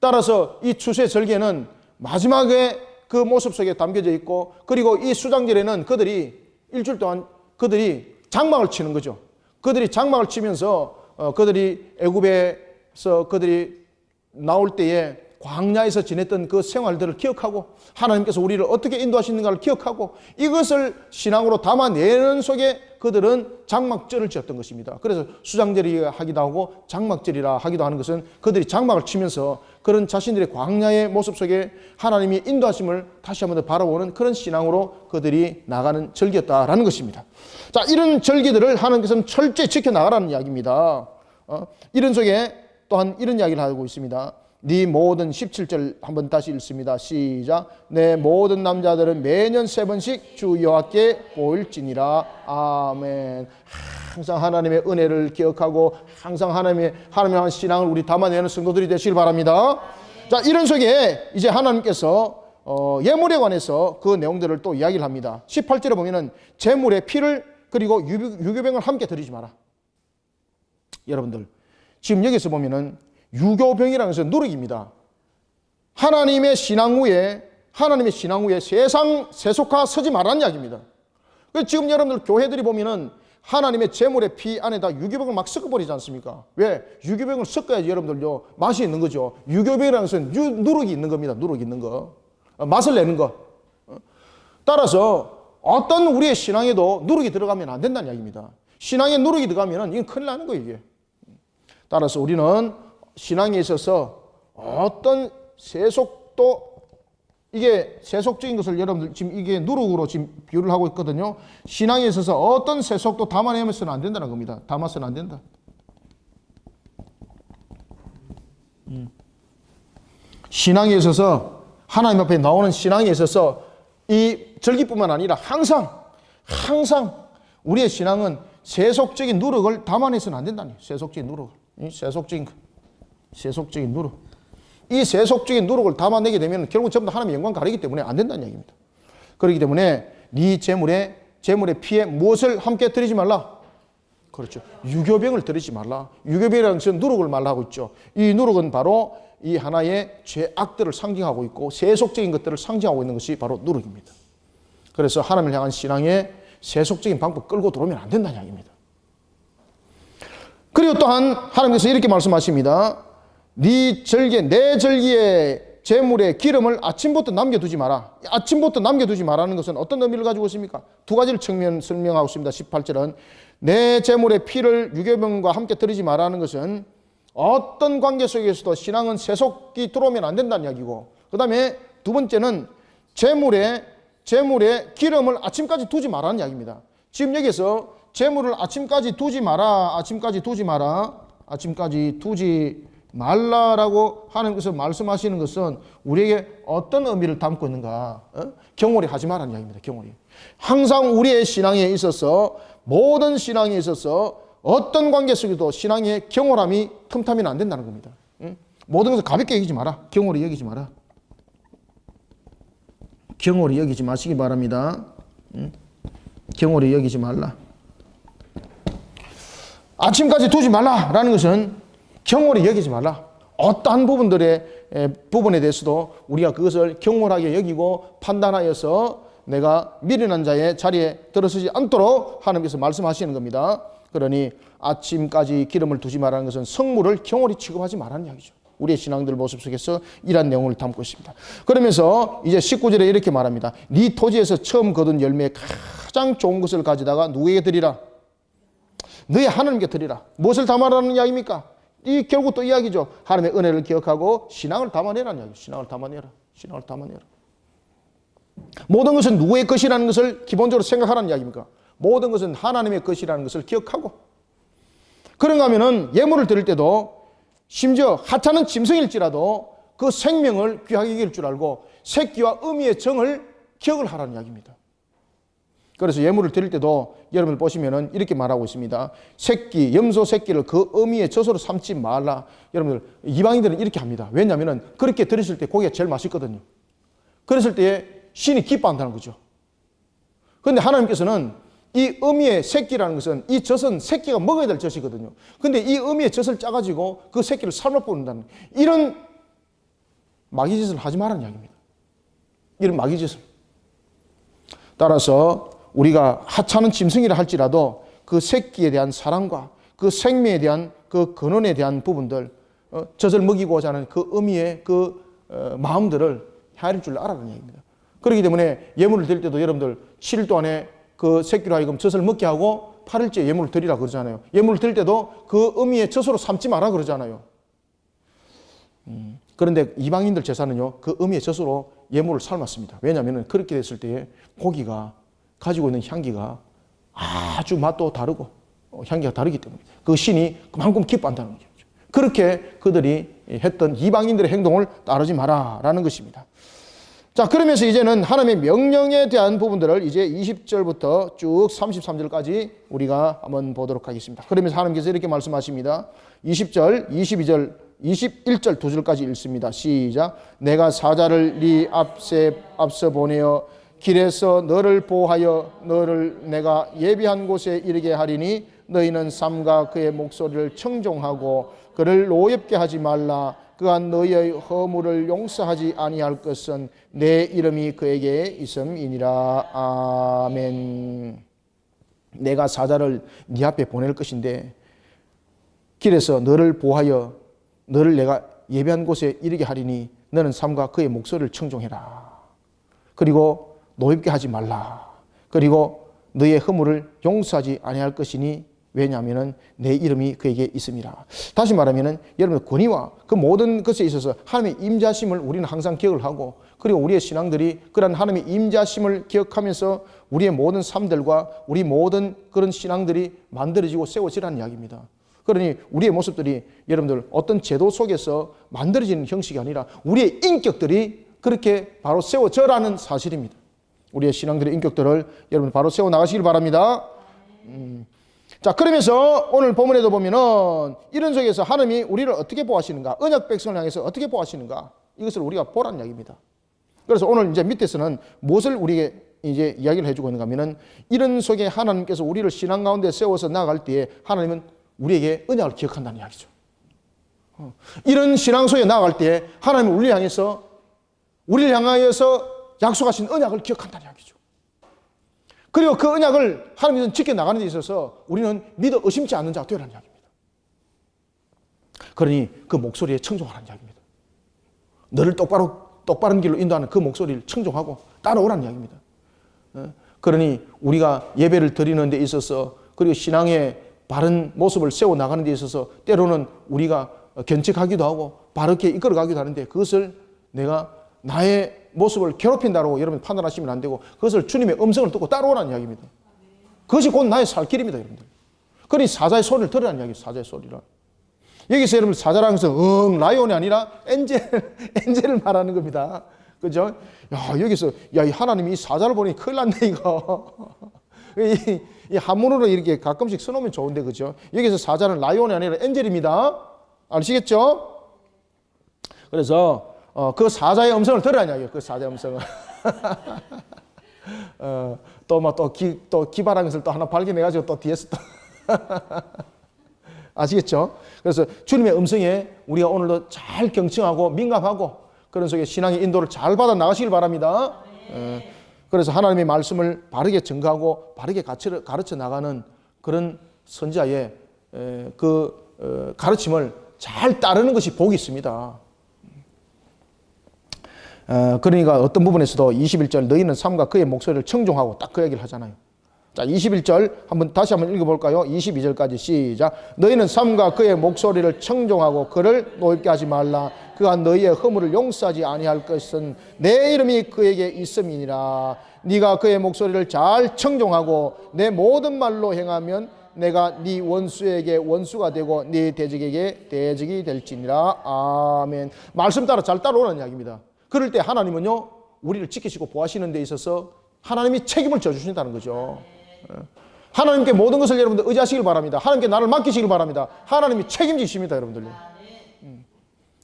따라서 이 추수의 절기에는 마지막에 그 모습 속에 담겨져 있고, 그리고 이 수장절에는 그들이 일주일 동안 그들이 장막을 치는 거죠. 그들이 장막을 치면서 그들이 애굽에서 그들이 나올 때에 광야에서 지냈던 그 생활들을 기억하고 하나님께서 우리를 어떻게 인도하시는가를 기억하고 이것을 신앙으로 담아내는 속에 그들은 장막절을 지었던 것입니다. 그래서 수장절이 하기도 하고 장막절이라 하기도 하는 것은 그들이 장막을 치면서 그런 자신들의 광야의 모습 속에 하나님이 인도하심을 다시 한번 더 바라보는 그런 신앙으로 그들이 나가는 절기였다라는 것입니다. 자, 이런 절기들을 하나님께서는 철저히 지켜나가라는 이야기입니다. 이런 속에 또한 이런 이야기를 하고 있습니다. 네 모든 17절 한번 다시 읽습니다. 시작. 내 모든 남자들은 매년 3번씩 주 여호와께 보일지니라. 아멘. 항상 하나님의 은혜를 기억하고 항상 하나님의 한 신앙을 우리 담아내는 성도들이 되시길 바랍니다. 자, 이런 속에 이제 하나님께서 예물에 관해서 그 내용들을 또 이야기를 합니다. 18절에 보면은 제물의 피를 그리고 유교병을 함께 드리지 마라. 여러분들 지금 여기서 보면은 유교병이라는 것은 누룩입니다. 하나님의 신앙 후에 세상 세속화 서지 말라는 이야기입니다. 그래서 지금 여러분들 교회들이 보면은 하나님의 제물의 피 안에다 유교병을 막 섞어버리지 않습니까? 왜? 유교병을 섞어야지 여러분들요 맛이 있는 거죠. 유교병이라는 것은 누룩이 있는 겁니다. 누룩이 있는 거. 맛을 내는 거. 따라서 어떤 우리의 신앙에도 누룩이 들어가면 안 된다는 이야기입니다. 신앙에 누룩이 들어가면 이건 큰일 나는 거예요, 이게. 따라서 우리는 신앙에 있어서 어떤 세속도 이게 세속적인 것을 여러분들 지금 이게 누룩으로 지금 비유를 하고 있거든요. 신앙에 있어서 어떤 세속도 담아내면서는 안 된다는 겁니다. 담아서는 안 된다. 신앙에 있어서 하나님 앞에 나오는 신앙에 있어서 이 절기뿐만 아니라 항상 우리의 신앙은 세속적인 누룩을 담아내서는 안 된다니. 세속적인 누룩. 세속적인 누룩. 이 세속적인 누룩을 담아내게 되면 결국 전부 다 하나님의 영광 가리기 때문에 안 된다는 얘기입니다. 그렇기 때문에 네 제물의 피에 무엇을 함께 드리지 말라? 그렇죠. 유교병을 드리지 말라. 유교병이라는 것은 누룩을 말하고 있죠. 이 누룩은 바로 이 하나의 죄악들을 상징하고 있고 세속적인 것들을 상징하고 있는 것이 바로 누룩입니다. 그래서 하나님을 향한 신앙에 세속적인 방법 끌고 들어오면 안 된다는 이야기입니다. 그리고 또한 하나님께서 이렇게 말씀하십니다. 내 절기에 제물의 기름을 아침부터 남겨두지 마라. 아침부터 남겨두지 마라는 것은 어떤 의미를 가지고 있습니까? 두 가지를 설명하고 있습니다. 18절은 내 제물의 피를 유교병과 함께 드리지 마라는 것은 어떤 관계 속에서도 신앙은 세속이 들어오면 안 된다는 이야기고, 그 다음에 두 번째는 제물의 기름을 아침까지 두지 마라는 이야기입니다. 지금 여기서 제물을 아침까지 두지 말라라고 하나님께서 말씀하시는 것은 우리에게 어떤 의미를 담고 있는가? 경홀히 하지 말라는 이야기입니다. 경홀히. 항상 우리의 신앙에 있어서, 모든 신앙에 있어서 어떤 관계 속에도 신앙의 경홀함이 틈타면 안 된다는 겁니다. 모든 것을 가볍게 여기지 마라. 경홀히 여기지 마라. 경홀히 여기지 마시기 바랍니다. 경홀히 여기지 말라. 아침까지 두지 말라라는 것은 경홀히 여기지 말라. 어떠한 부분에 대해서도 우리가 그것을 경홀하게 여기고 판단하여서 내가 미련한 자의 자리에 들어서지 않도록 하나님께서 말씀하시는 겁니다. 그러니 아침까지 기름을 두지 말라는 것은 성물을 경홀히 취급하지 말라는 이야기죠. 우리의 신앙들 모습 속에서 이러한 내용을 담고 있습니다. 그러면서 이제 19절에 이렇게 말합니다. 네 토지에서 처음 거둔 열매에 가장 좋은 것을 가져다가 누구에게 드리라? 너의 하나님께 드리라. 무엇을 담아라는 이야기입니까? 이 결국 또 이야기죠. 하나님의 은혜를 기억하고 신앙을 담아내라는 이야기. 신앙을 담아내라. 모든 것은 누구의 것이라는 것을 기본적으로 생각하라는 이야기입니까? 모든 것은 하나님의 것이라는 것을 기억하고, 그런가 하면은 예물을 드릴 때도 심지어 하찮은 짐승일지라도 그 생명을 귀하게 여길 줄 알고 새끼와 어미의 정을 기억을 하라는 이야기입니다. 그래서 예물을 드릴 때도 여러분들 보시면은 이렇게 말하고 있습니다. 염소 새끼를 그 어미의 젖으로 삼지 말라. 여러분들 이방인들은 이렇게 합니다. 왜냐하면은 그렇게 드렸을 때 고기가 제일 맛있거든요. 그랬을 때 신이 기뻐한다는 거죠. 그런데 하나님께서는 이 어미의 새끼라는 것은, 이 젖은 새끼가 먹어야 될 젖이거든요. 근데 이 어미의 젖을 짜가지고 그 새끼를 삶아 뽑는다는, 이런 마귀짓을 하지 말라는 이야기입니다. 이런 마귀짓을. 따라서 우리가 하찮은 짐승이라 할지라도 그 새끼에 대한 사랑과 그 생명에 대한 그 근원에 대한 부분들, 젖을 먹이고자 하는 그 어미의 그 마음들을 헤아릴 줄 알아라는 얘기입니다. 그렇기 때문에 예물을 드릴 때도 여러분들 7일 동안에 그 새끼로 하여금 젖을 먹게 하고 8일째 예물을 드리라 그러잖아요. 예물을 드릴 때도 그 어미의 젖으로 삼지 마라 그러잖아요. 그런데 이방인들 제사는요, 그 어미의 젖으로 예물을 삶았습니다. 왜냐하면 그렇게 됐을 때에 고기가 가지고 있는 향기가 아주 맛도 다르고 향기가 다르기 때문에 그 신이 그만큼 기뻐한다는 거죠. 그렇게 그들이 했던 이방인들의 행동을 따르지 마라라는 것입니다. 자, 그러면서 이제는 하나님의 명령에 대한 부분들을 이제 20절부터 쭉 33절까지 우리가 한번 보도록 하겠습니다. 그러면서 하나님께서 이렇게 말씀하십니다. 20절, 22절, 21절 두 절까지 읽습니다. 시작. 내가 사자를 네 앞서 보내어 길에서 너를 보호하여 너를 내가 예비한 곳에 이르게 하리니 너희는 삼가 그의 목소리를 청종하고 그를 노엽게 하지 말라. 그한 너희의 허물을 용서하지 아니할 것은 내 이름이 그에게 있음이니라. 아멘. 내가 사자를 네 앞에 보낼 것인데 길에서 너를 보호하여 너를 내가 예배한 곳에 이르게 하리니 너는 삼가 그의 목소리를 청종해라. 그리고 노엽게 하지 말라. 그리고 너의 허물을 용서하지 아니할 것이니 왜냐하면 내 이름이 그에게 있음이라. 다시 말하면 여러분의 권위와 그 모든 것에 있어서 하나님의 임자심을 우리는 항상 기억을 하고, 그리고 우리의 신앙들이 그런 하나님의 임자심을 기억하면서 우리의 모든 삶들과 우리 모든 그런 신앙들이 만들어지고 세워지라는 이야기입니다. 그러니 우리의 모습들이 여러분들 어떤 제도 속에서 만들어지는 형식이 아니라 우리의 인격들이 그렇게 바로 세워져라는 사실입니다. 우리의 신앙들의 인격들을 여러분 바로 세워나가시길 바랍니다. 자, 그러면서 오늘 본문에도 보면은 이런 속에서 하나님이 우리를 어떻게 보호하시는가, 언약 백성을 향해서 어떻게 보호하시는가, 이것을 우리가 보라는 이야기입니다. 그래서 오늘 이제 밑에서는 무엇을 우리에게 이제 이야기를 해주고 있는가 하면은 이런 속에 하나님께서 우리를 신앙 가운데 세워서 나아갈 때에 하나님은 우리에게 언약을 기억한다는 이야기죠. 이런 신앙 속에 나아갈 때에 하나님은 우리를 향하여서 약속하신 언약을 기억한다는 이야기죠. 그리고 그 언약을 하나님께서 지켜나가는 데 있어서 우리는 믿어 의심치 않는 자가 되라는 이야기입니다. 그러니 그 목소리에 청종하라는 이야기입니다. 너를 똑바른 길로 인도하는 그 목소리를 청종하고 따라오라는 이야기입니다. 그러니 우리가 예배를 드리는 데 있어서, 그리고 신앙의 바른 모습을 세워나가는 데 있어서 때로는 우리가 견책하기도 하고 바르게 이끌어가기도 하는데, 그것을 내가 나의 모습을 괴롭힌다고 여러분 판단하시면 안 되고, 그것을 주님의 음성을 듣고 따라오라는 이야기입니다. 그것이 곧 나의 살 길입니다, 여러분들. 그러니 사자의 소리를 들으라는 이야기예요, 사자의 소리를. 여기서 여러분 사자라는 것은 라이온이 아니라 엔젤을 말하는 겁니다. 그죠? 야, 여기서, 야, 이 하나님이 이 사자를 보니 큰일 났네, 이거. 이 한문으로 이렇게 가끔씩 써놓으면 좋은데, 그죠? 여기서 사자는 라이온이 아니라 엔젤입니다. 아시겠죠? 그래서, 그 사자의 음성을 들으라는 이야기예요, 그 사자의 음성을. 또 기발한 것을 또 하나 발견해가지고 또 뒤에서 또. 아시겠죠? 그래서 주님의 음성에 우리가 오늘도 잘 경청하고 민감하고 그런 속에 신앙의 인도를 잘 받아 나가시길 바랍니다. 그래서 하나님의 말씀을 바르게 증거하고 바르게 가르쳐 나가는 그런 선지자의 그 가르침을 잘 따르는 것이 복이 있습니다. 그러니까 어떤 부분에서도 21절 너희는 삼가 그의 목소리를 청종하고 딱 그 얘기를 하잖아요. 자, 21절 다시 한번 읽어볼까요? 22절까지 시작. 너희는 삼가 그의 목소리를 청종하고 그를 노엽게 하지 말라. 그가 너희의 허물을 용서하지 아니할 것은 내 이름이 그에게 있음이니라. 네가 그의 목소리를 잘 청종하고 내 모든 말로 행하면 내가 네 원수에게 원수가 되고 네 대적에게 대적이 될지니라. 아멘. 말씀 따라 잘 따라오라는 이야기입니다. 그럴 때 하나님은요, 우리를 지키시고 보호하시는 데 있어서 하나님이 책임을 져주신다는 거죠. 하나님께 모든 것을 여러분들 의지하시길 바랍니다. 하나님께 나를 맡기시길 바랍니다. 하나님이 책임지십니다, 여러분들.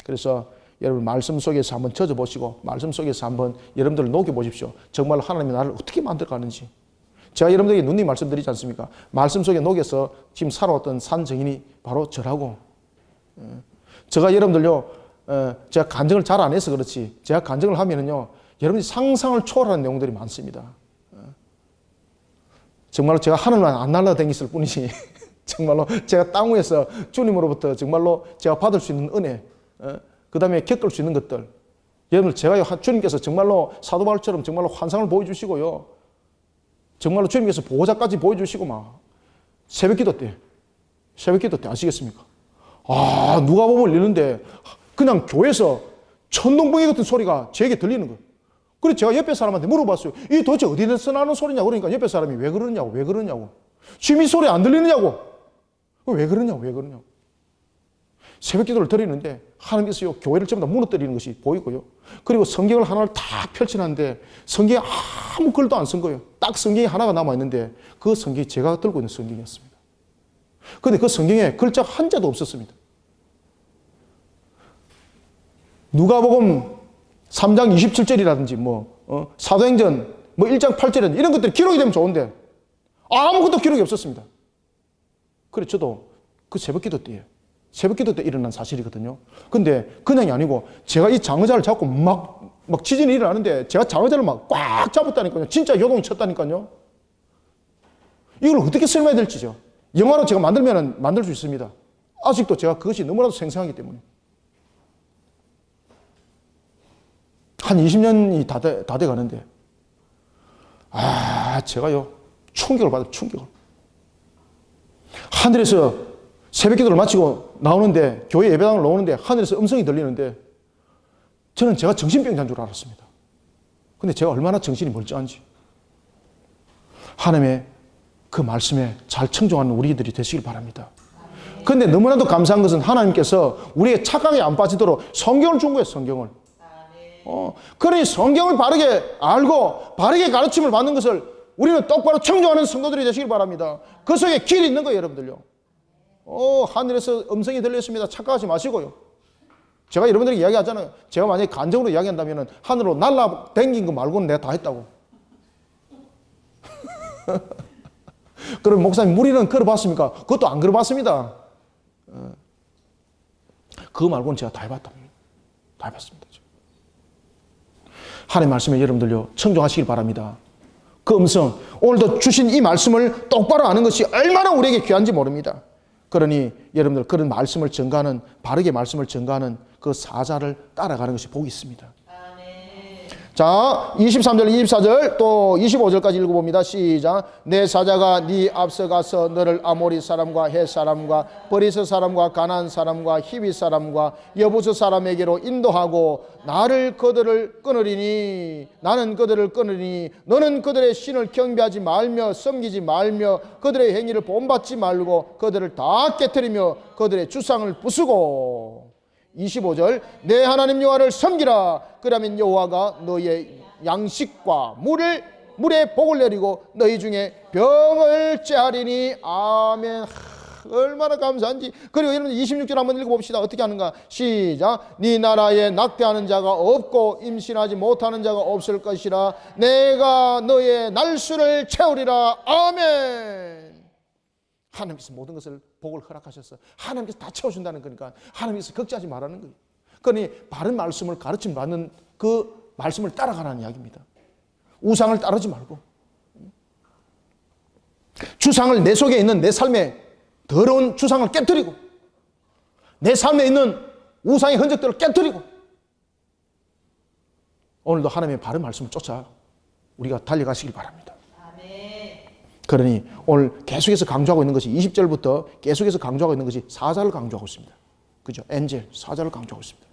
그래서 여러분 말씀 속에서 한번 젖어보시고 말씀 속에서 한번 여러분들을 녹여보십시오. 정말 하나님이 나를 어떻게 만들어가는지. 제가 여러분들에게 누누이 말씀드리지 않습니까? 말씀 속에 녹여서 지금 살아왔던 산 증인이 바로 저라고. 제가 여러분들요, 제가 간증을 잘 안 해서 그렇지, 제가 간증을 하면은요, 여러분이 상상을 초월하는 내용들이 많습니다. 정말로 제가 하늘만 안 날아다녔을 뿐이지, 정말로 제가 땅 위에서 주님으로부터 정말로 제가 받을 수 있는 은혜, 그 다음에 겪을 수 있는 것들, 여러분 제가 주님께서 정말로 사도 바울처럼 정말로 환상을 보여주시고요, 정말로 주님께서 보호자까지 보여주시고 막 새벽기도 때 아시겠습니까? 아, 누가복음을 읽는데 그냥 교회에서 천둥번개 같은 소리가 제게 들리는 거예요. 그래서 제가 옆에 사람한테 물어봤어요. 이게 도대체 어디서 나는 소리냐고. 그러니까 옆에 사람이 왜 그러냐고. 지금 이 소리 안 들리느냐고. 왜 그러냐고. 새벽 기도를 드리는데 하나님께서요, 교회를 전부 다 무너뜨리는 것이 보이고요. 그리고 성경을 하나를 다 펼쳐놨는데 성경에 아무 글도 안 쓴 거예요. 딱 성경이 하나가 남아있는데 그 성경이 제가 들고 있는 성경이었습니다. 그런데 그 성경에 글자 한자도 없었습니다. 누가복음 3장 27절이라든지 사도행전 1장 8절이라든지 이런 것들이 기록이 되면 좋은데 아무것도 기록이 없었습니다. 그래서 저도 그 새벽 기도 때 일어난 사실이거든요. 근데 그냥이 아니고 제가 이 장의자를 잡고 막 지진이 일어나는데 제가 장의자를 막 꽉 잡았다니까요. 진짜 요동이 쳤다니까요. 이걸 어떻게 설명해야 될지죠. 영화로 제가 만들면 만들 수 있습니다. 아직도 제가 그것이 너무나도 생생하기 때문에. 한 20년이 다 돼 가는데 제가요 충격을 받아요. 충격을. 하늘에서 새벽 기도를 마치고 나오는데 교회 예배당을 나오는데 하늘에서 음성이 들리는데 저는 제가 정신병자인 줄 알았습니다. 근데 제가 얼마나 정신이 멀쩡한지. 하나님의 그 말씀에 잘 청종하는 우리들이 되시길 바랍니다. 그런데 너무나도 감사한 것은 하나님께서 우리의 착각에 안 빠지도록 성경을 준 거예요. 성경을. 그러니 성경을 바르게 알고 바르게 가르침을 받는 것을 우리는 똑바로 청종하는 성도들이 되시길 바랍니다. 그 속에 길이 있는 거예요, 여러분들요. 하늘에서 음성이 들렸습니다. 착각하지 마시고요. 제가 여러분들에게 이야기하잖아요. 제가 만약에 간정으로 이야기한다면 하늘로 날아다닌 거 말고는 내가 다 했다고. 그럼 목사님 무리는 걸어봤습니까? 그것도 안 걸어봤습니다. 그거 말고는 제가 다 해봤답니다. 다 해봤습니다. 하나님의 말씀에 여러분들요 청종하시길 바랍니다. 그 음성, 오늘도 주신 이 말씀을 똑바로 아는 것이 얼마나 우리에게 귀한지 모릅니다. 그러니 여러분들 그런 말씀을 전가하는, 바르게 말씀을 전가하는 그 사자를 따라가는 것이 복이 있습니다. 자, 23절, 24절 또 25절까지 읽어봅니다. 시작. 내 사자가 네 앞서 가서 너를 아모리 사람과 헷 사람과 버리스 사람과 가나안 사람과 히비 사람과 여부스 사람에게로 인도하고 나는 그들을 끊으리니 너는 그들의 신을 경배하지 말며 섬기지 말며 그들의 행위를 본받지 말고 그들을 다 깨뜨리며 그들의 주상을 부수고 25절 내 하나님 여호와를 섬기라. 그러면 여호와가 너의 양식과 물에 복을 내리고 너희 중에 병을 째하리니. 아멘. 얼마나 감사한지. 그리고 여러분 26절 한번 읽어봅시다. 어떻게 하는가. 시작. 네 나라에 낙태하는 자가 없고 임신하지 못하는 자가 없을 것이라. 내가 너의 날수를 채우리라. 아멘. 하나님께서 모든 것을 복을 허락하셔서 하나님께서 다 채워준다는 거니까 하나님께서 걱정하지 말라는 거예요. 그러니 바른 말씀을 가르침 받는 그 말씀을 따라가라는 이야기입니다. 우상을 따르지 말고 주상을 내 속에 있는 내 삶에 더러운 주상을 깨뜨리고 내 삶에 있는 우상의 흔적들을 깨뜨리고 오늘도 하나님의 바른 말씀을 쫓아 우리가 달려가시길 바랍니다. 그러니 오늘 계속해서 강조하고 있는 것이 20절부터 계속해서 강조하고 있는 것이 사자를 강조하고 있습니다. 그죠? 엔젤, 사자를 강조하고 있습니다.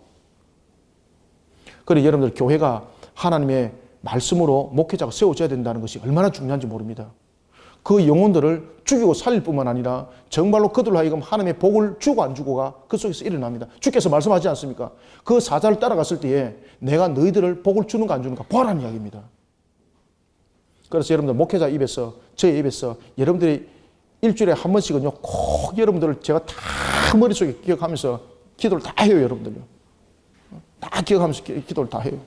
그러니 여러분들 교회가 하나님의 말씀으로 목회자가 세워져야 된다는 것이 얼마나 중요한지 모릅니다. 그 영혼들을 죽이고 살릴 뿐만 아니라 정말로 그들로 하여금 하나님의 복을 주고 안 주고가 그 속에서 일어납니다. 주께서 말씀하지 않습니까? 그 사자를 따라갔을 때에 내가 너희들을 복을 주는가 안 주는가 보라는 이야기입니다. 그래서 여러분들 목회자 입에서 저의 입에서 여러분들이 일주일에 한 번씩은요 꼭 여러분들을 제가 다 머릿속에 기억하면서 기도를 다 해요. 여러분들요 다 기억하면서 기도를 다 해요.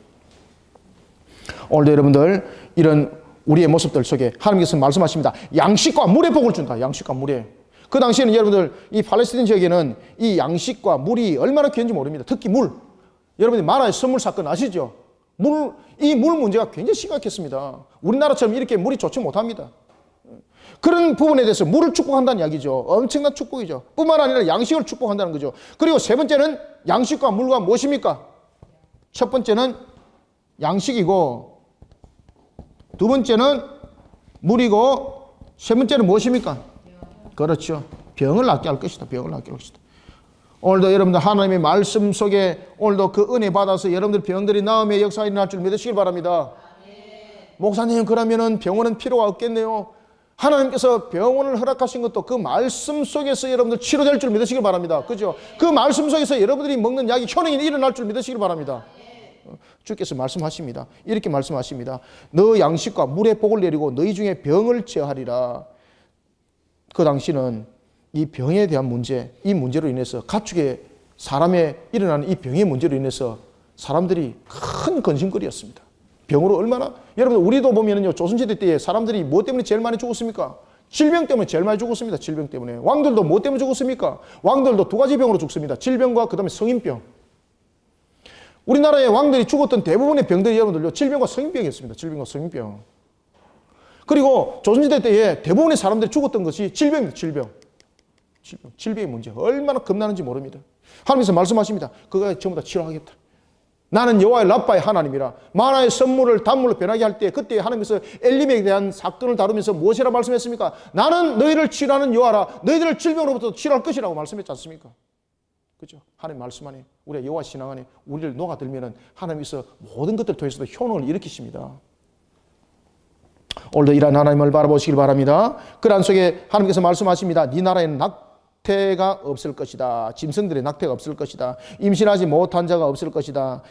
오늘도 여러분들 이런 우리의 모습들 속에 하나님께서 말씀하십니다. 양식과 물의 복을 준다. 양식과 물의. 그 당시에는 여러분들 이 팔레스틴 지역에는 이 양식과 물이 얼마나 귀한지 모릅니다. 특히 물. 여러분들 마라의 선물 사건 아시죠? 이 물 문제가 굉장히 심각했습니다. 우리나라처럼 이렇게 물이 좋지 못합니다. 그런 부분에 대해서 물을 축복한다는 이야기죠. 엄청난 축복이죠. 뿐만 아니라 양식을 축복한다는 거죠. 그리고 세 번째는 양식과 물과 무엇입니까? 첫 번째는 양식이고 두 번째는 물이고 세 번째는 무엇입니까? 그렇죠. 병을 낫게 할 것이다. 병을 낫게 할 것이다. 오늘도 여러분들 하나님의 말씀 속에 오늘도 그 은혜 받아서 여러분들 병들이 나음의 역사가 일어날 줄 믿으시길 바랍니다. 목사님 그러면은 병원은 필요가 없겠네요. 하나님께서 병원을 허락하신 것도 그 말씀 속에서 여러분들 치료될 줄 믿으시길 바랍니다. 그죠? 그 말씀 속에서 여러분들이 먹는 약이 효능이 일어날 줄 믿으시길 바랍니다. 주께서 말씀하십니다. 이렇게 말씀하십니다. 너 양식과 물의 복을 내리고 너희 중에 병을 제하리라. 그 당시는 이 병에 대한 문제, 이 문제로 인해서 가축의 사람에 일어나는 이 병의 문제로 인해서 사람들이 큰 근심거리였습니다. 병으로 얼마나, 여러분 우리도 보면은요, 조선시대 때에 사람들이 뭐 때문에 제일 많이 죽었습니까? 질병 때문에 제일 많이 죽었습니다. 질병 때문에. 왕들도 뭐 때문에 죽었습니까? 왕들도 두 가지 병으로 죽습니다. 질병과 그 다음에 성인병. 우리나라의 왕들이 죽었던 대부분의 병들이 여러분들요, 질병과 성인병이었습니다. 질병과 성인병. 그리고 조선시대 때에 대부분의 사람들이 죽었던 것이 질병입니다. 질병의 문제. 얼마나 겁나는지 모릅니다. 하나님께서 말씀하십니다. 그거 전부 다 치료하겠다. 나는 여호와의 라파의 하나님이라. 만화의 선물을 단물로 변하게 할 때 그때 하나님께서 엘림에 대한 사건을 다루면서 무엇이라 말씀했습니까? 나는 너희를 치료하는 여호와라. 너희들을 질병으로부터 치료할 것이라고 말씀했지 않습니까? 그죠? 하나님 말씀 안에, 우리가 여호와 신앙 안에 우리를 녹아들면은 하나님께서 모든 것들을 통해서도 효능을 일으키십니다. 오늘도 이러한 하나님을 바라보시길 바랍니다. 그러한 속에 하나님께서 말씀하십니다. 네 나라에는 낙태가 없을 것이다. 짐승들의 낙태가 없을 것이다. 임신하지 못한 자가 없을 것이다.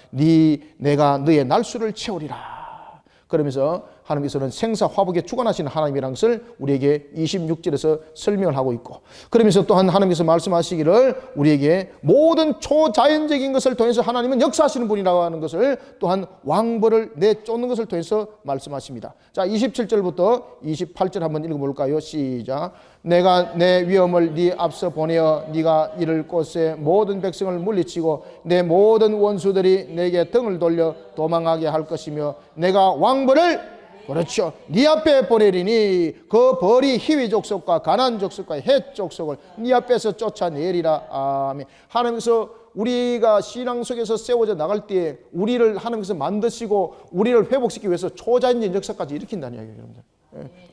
내가 너의 날수를 채우리라. 그러면서 하나님께서는 생사화복에 주관하시는 하나님이라는 것을 우리에게 26절에서 설명을 하고 있고, 그러면서 또한 하나님께서 말씀하시기를 우리에게 모든 초자연적인 것을 통해서 하나님은 역사하시는 분이라고 하는 것을 또한 왕벌을 내쫓는 것을 통해서 말씀하십니다. 자, 27절부터 28절 한번 읽어볼까요? 시작. 내가 내 위엄을 네 앞서 보내어 네가 이를 곳에 모든 백성을 물리치고 내 모든 원수들이 내게 등을 돌려 도망하게 할 것이며 내가 왕벌을, 그렇죠, 네 앞에 보내리니 그 벌이 히위 족속과 가나안 족속과 헷 족속을 네 앞에서 쫓아내리라. 아멘. 하나님께서 우리가 신앙 속에서 세워져 나갈 때 우리를 하나님께서 만드시고 우리를 회복시키기 위해서 초자연적인 역사까지 일으킨다는 이야기예요, 여러분들.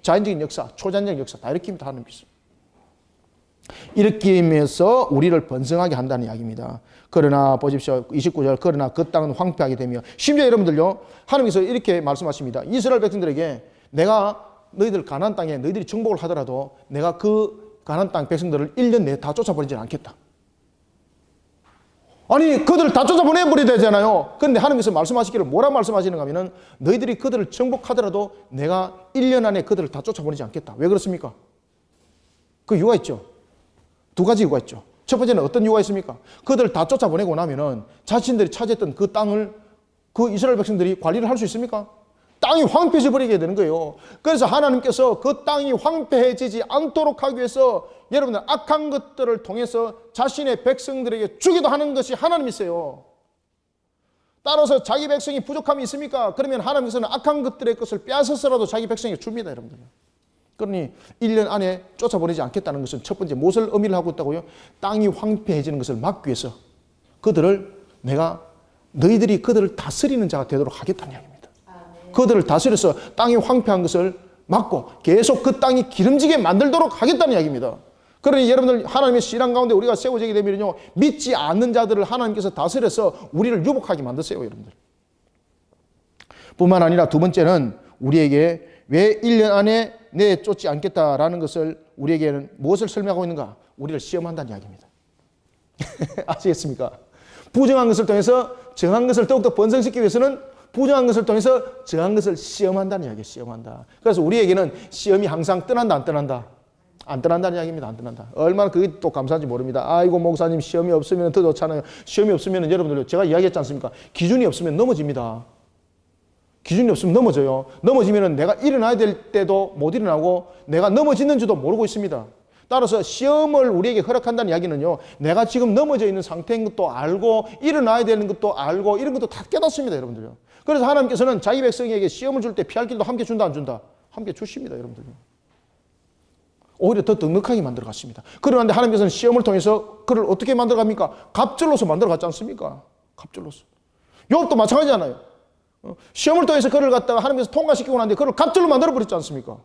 자연적인 역사, 초자연적인 역사 다 일으킵니다, 하나님께서. 일으키면서 우리를 번성하게 한다는 이야기입니다. 그러나 보십시오. 29절. 그러나 그 땅은 황폐하게 되며, 심지어 여러분들요, 하나님께서 이렇게 말씀하십니다. 이스라엘 백성들에게 내가 너희들 가나안 땅에 너희들이 정복을 하더라도 내가 그 가나안 땅 백성들을 1년 내에 다 쫓아버리지 않겠다. 아니, 그들을 다 쫓아보내버려야 되잖아요. 그런데 하나님께서 말씀하시기를 뭐라 말씀하시는가 하면은 너희들이 그들을 정복하더라도 내가 1년 안에 그들을 다 쫓아보내지 않겠다. 왜 그렇습니까? 그 이유가 있죠. 두 가지 이유가 있죠. 첫 번째는 어떤 이유가 있습니까? 그들을 다 쫓아보내고 나면은 자신들이 차지했던 그 땅을 그 이스라엘 백성들이 관리를 할 수 있습니까? 땅이 황폐해져 버리게 되는 거예요. 그래서 하나님께서 그 땅이 황폐해지지 않도록 하기 위해서 여러분들 악한 것들을 통해서 자신의 백성들에게 주기도 하는 것이 하나님이세요. 따라서 자기 백성이 부족함이 있습니까? 그러면 하나님께서는 악한 것들의 것을 빼앗아서라도 자기 백성에게 줍니다, 여러분들. 그러니 1년 안에 쫓아보내지 않겠다는 것은 첫 번째 무엇을 의미를 하고 있다고요? 땅이 황폐해지는 것을 막기 위해서 너희들이 그들을 다스리는 자가 되도록 하겠다는 이야기입니다. 그들을 다스려서 땅이 황폐한 것을 막고 계속 그 땅이 기름지게 만들도록 하겠다는 이야기입니다. 그러니 여러분들 하나님의 신앙 가운데 우리가 세워지게 되면요, 믿지 않는 자들을 하나님께서 다스려서 우리를 유복하게 만드세요, 여러분들. 뿐만 아니라 두 번째는 우리에게 왜 1년 안에 내쫓지 않겠다라는 것을 우리에게는 무엇을 설명하고 있는가? 우리를 시험한다는 이야기입니다. 아시겠습니까? 부정한 것을 통해서 정한 것을 더욱더 번성시키기 위해서는 부정한 것을 통해서 정한 것을 시험한다는 이야기예요. 시험한다. 그래서 우리에게는 시험이 항상 떠난다, 안 떠난다? 안 떠난다는 이야기입니다. 안 떠난다. 얼마나 그게 또 감사한지 모릅니다. 아이고, 목사님, 시험이 없으면 더 좋잖아요. 시험이 없으면 여러분들, 제가 이야기했지 않습니까? 기준이 없으면 넘어집니다. 기준이 없으면 넘어져요. 넘어지면 내가 일어나야 될 때도 못 일어나고 내가 넘어지는지도 모르고 있습니다. 따라서 시험을 우리에게 허락한다는 이야기는요, 내가 지금 넘어져 있는 상태인 것도 알고 일어나야 되는 것도 알고 이런 것도 다 깨닫습니다, 여러분들요. 그래서 하나님께서는 자기 백성에게 시험을 줄 때 피할 길도 함께 준다, 안 준다? 함께 주십니다, 여러분들요. 오히려 더 넉넉하게 만들어 갔습니다. 그런데 하나님께서는 시험을 통해서 그를 어떻게 만들어 갑니까? 갑절로서 만들어 갔지 않습니까? 갑절로서. 욥도 마찬가지잖아요. 시험을 통해서 그를 갖다가 하나님께서 통과시키고 난데 그를 갑절로 만들어 버렸지 않습니까?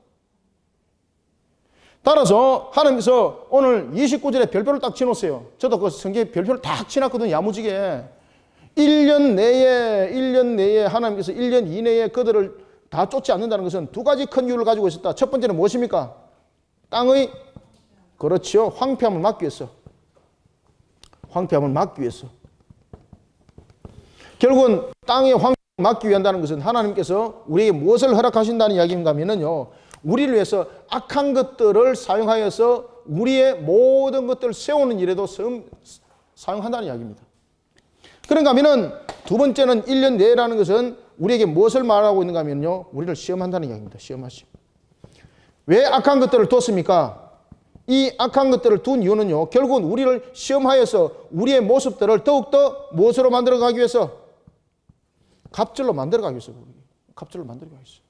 따라서 하나님께서 오늘 29절에 별표를 딱 치놓으세요. 저도 그 성경에 별표를 딱 치놨거든요, 야무지게. 1년 내에 하나님께서 1년 이내에 그들을 다 쫓지 않는다는 것은 두 가지 큰 이유를 가지고 있었다. 첫 번째는 무엇입니까? 땅의, 그렇죠, 황폐함을 막기 위해서. 황폐함을 막기 위해서. 결국은 땅의 황폐함을 막기 위한다는 것은 하나님께서 우리에게 무엇을 허락하신다는 이야기인가 하면요, 우리를 위해서 악한 것들을 사용하여서 우리의 모든 것들을 세우는 일에도 사용한다는 이야기입니다. 그런가 하면은 두 번째는 1년 내라는 것은 우리에게 무엇을 말하고 있는가 하면요, 우리를 시험한다는 이야기입니다. 시험하심. 왜 악한 것들을 뒀습니까? 이 악한 것들을 둔 이유는요, 결국은 우리를 시험하여서 우리의 모습들을 더욱더 무엇으로 만들어가기 위해서? 갑절로 만들어가기 위해서. 갑절로 만들어가기 위해서.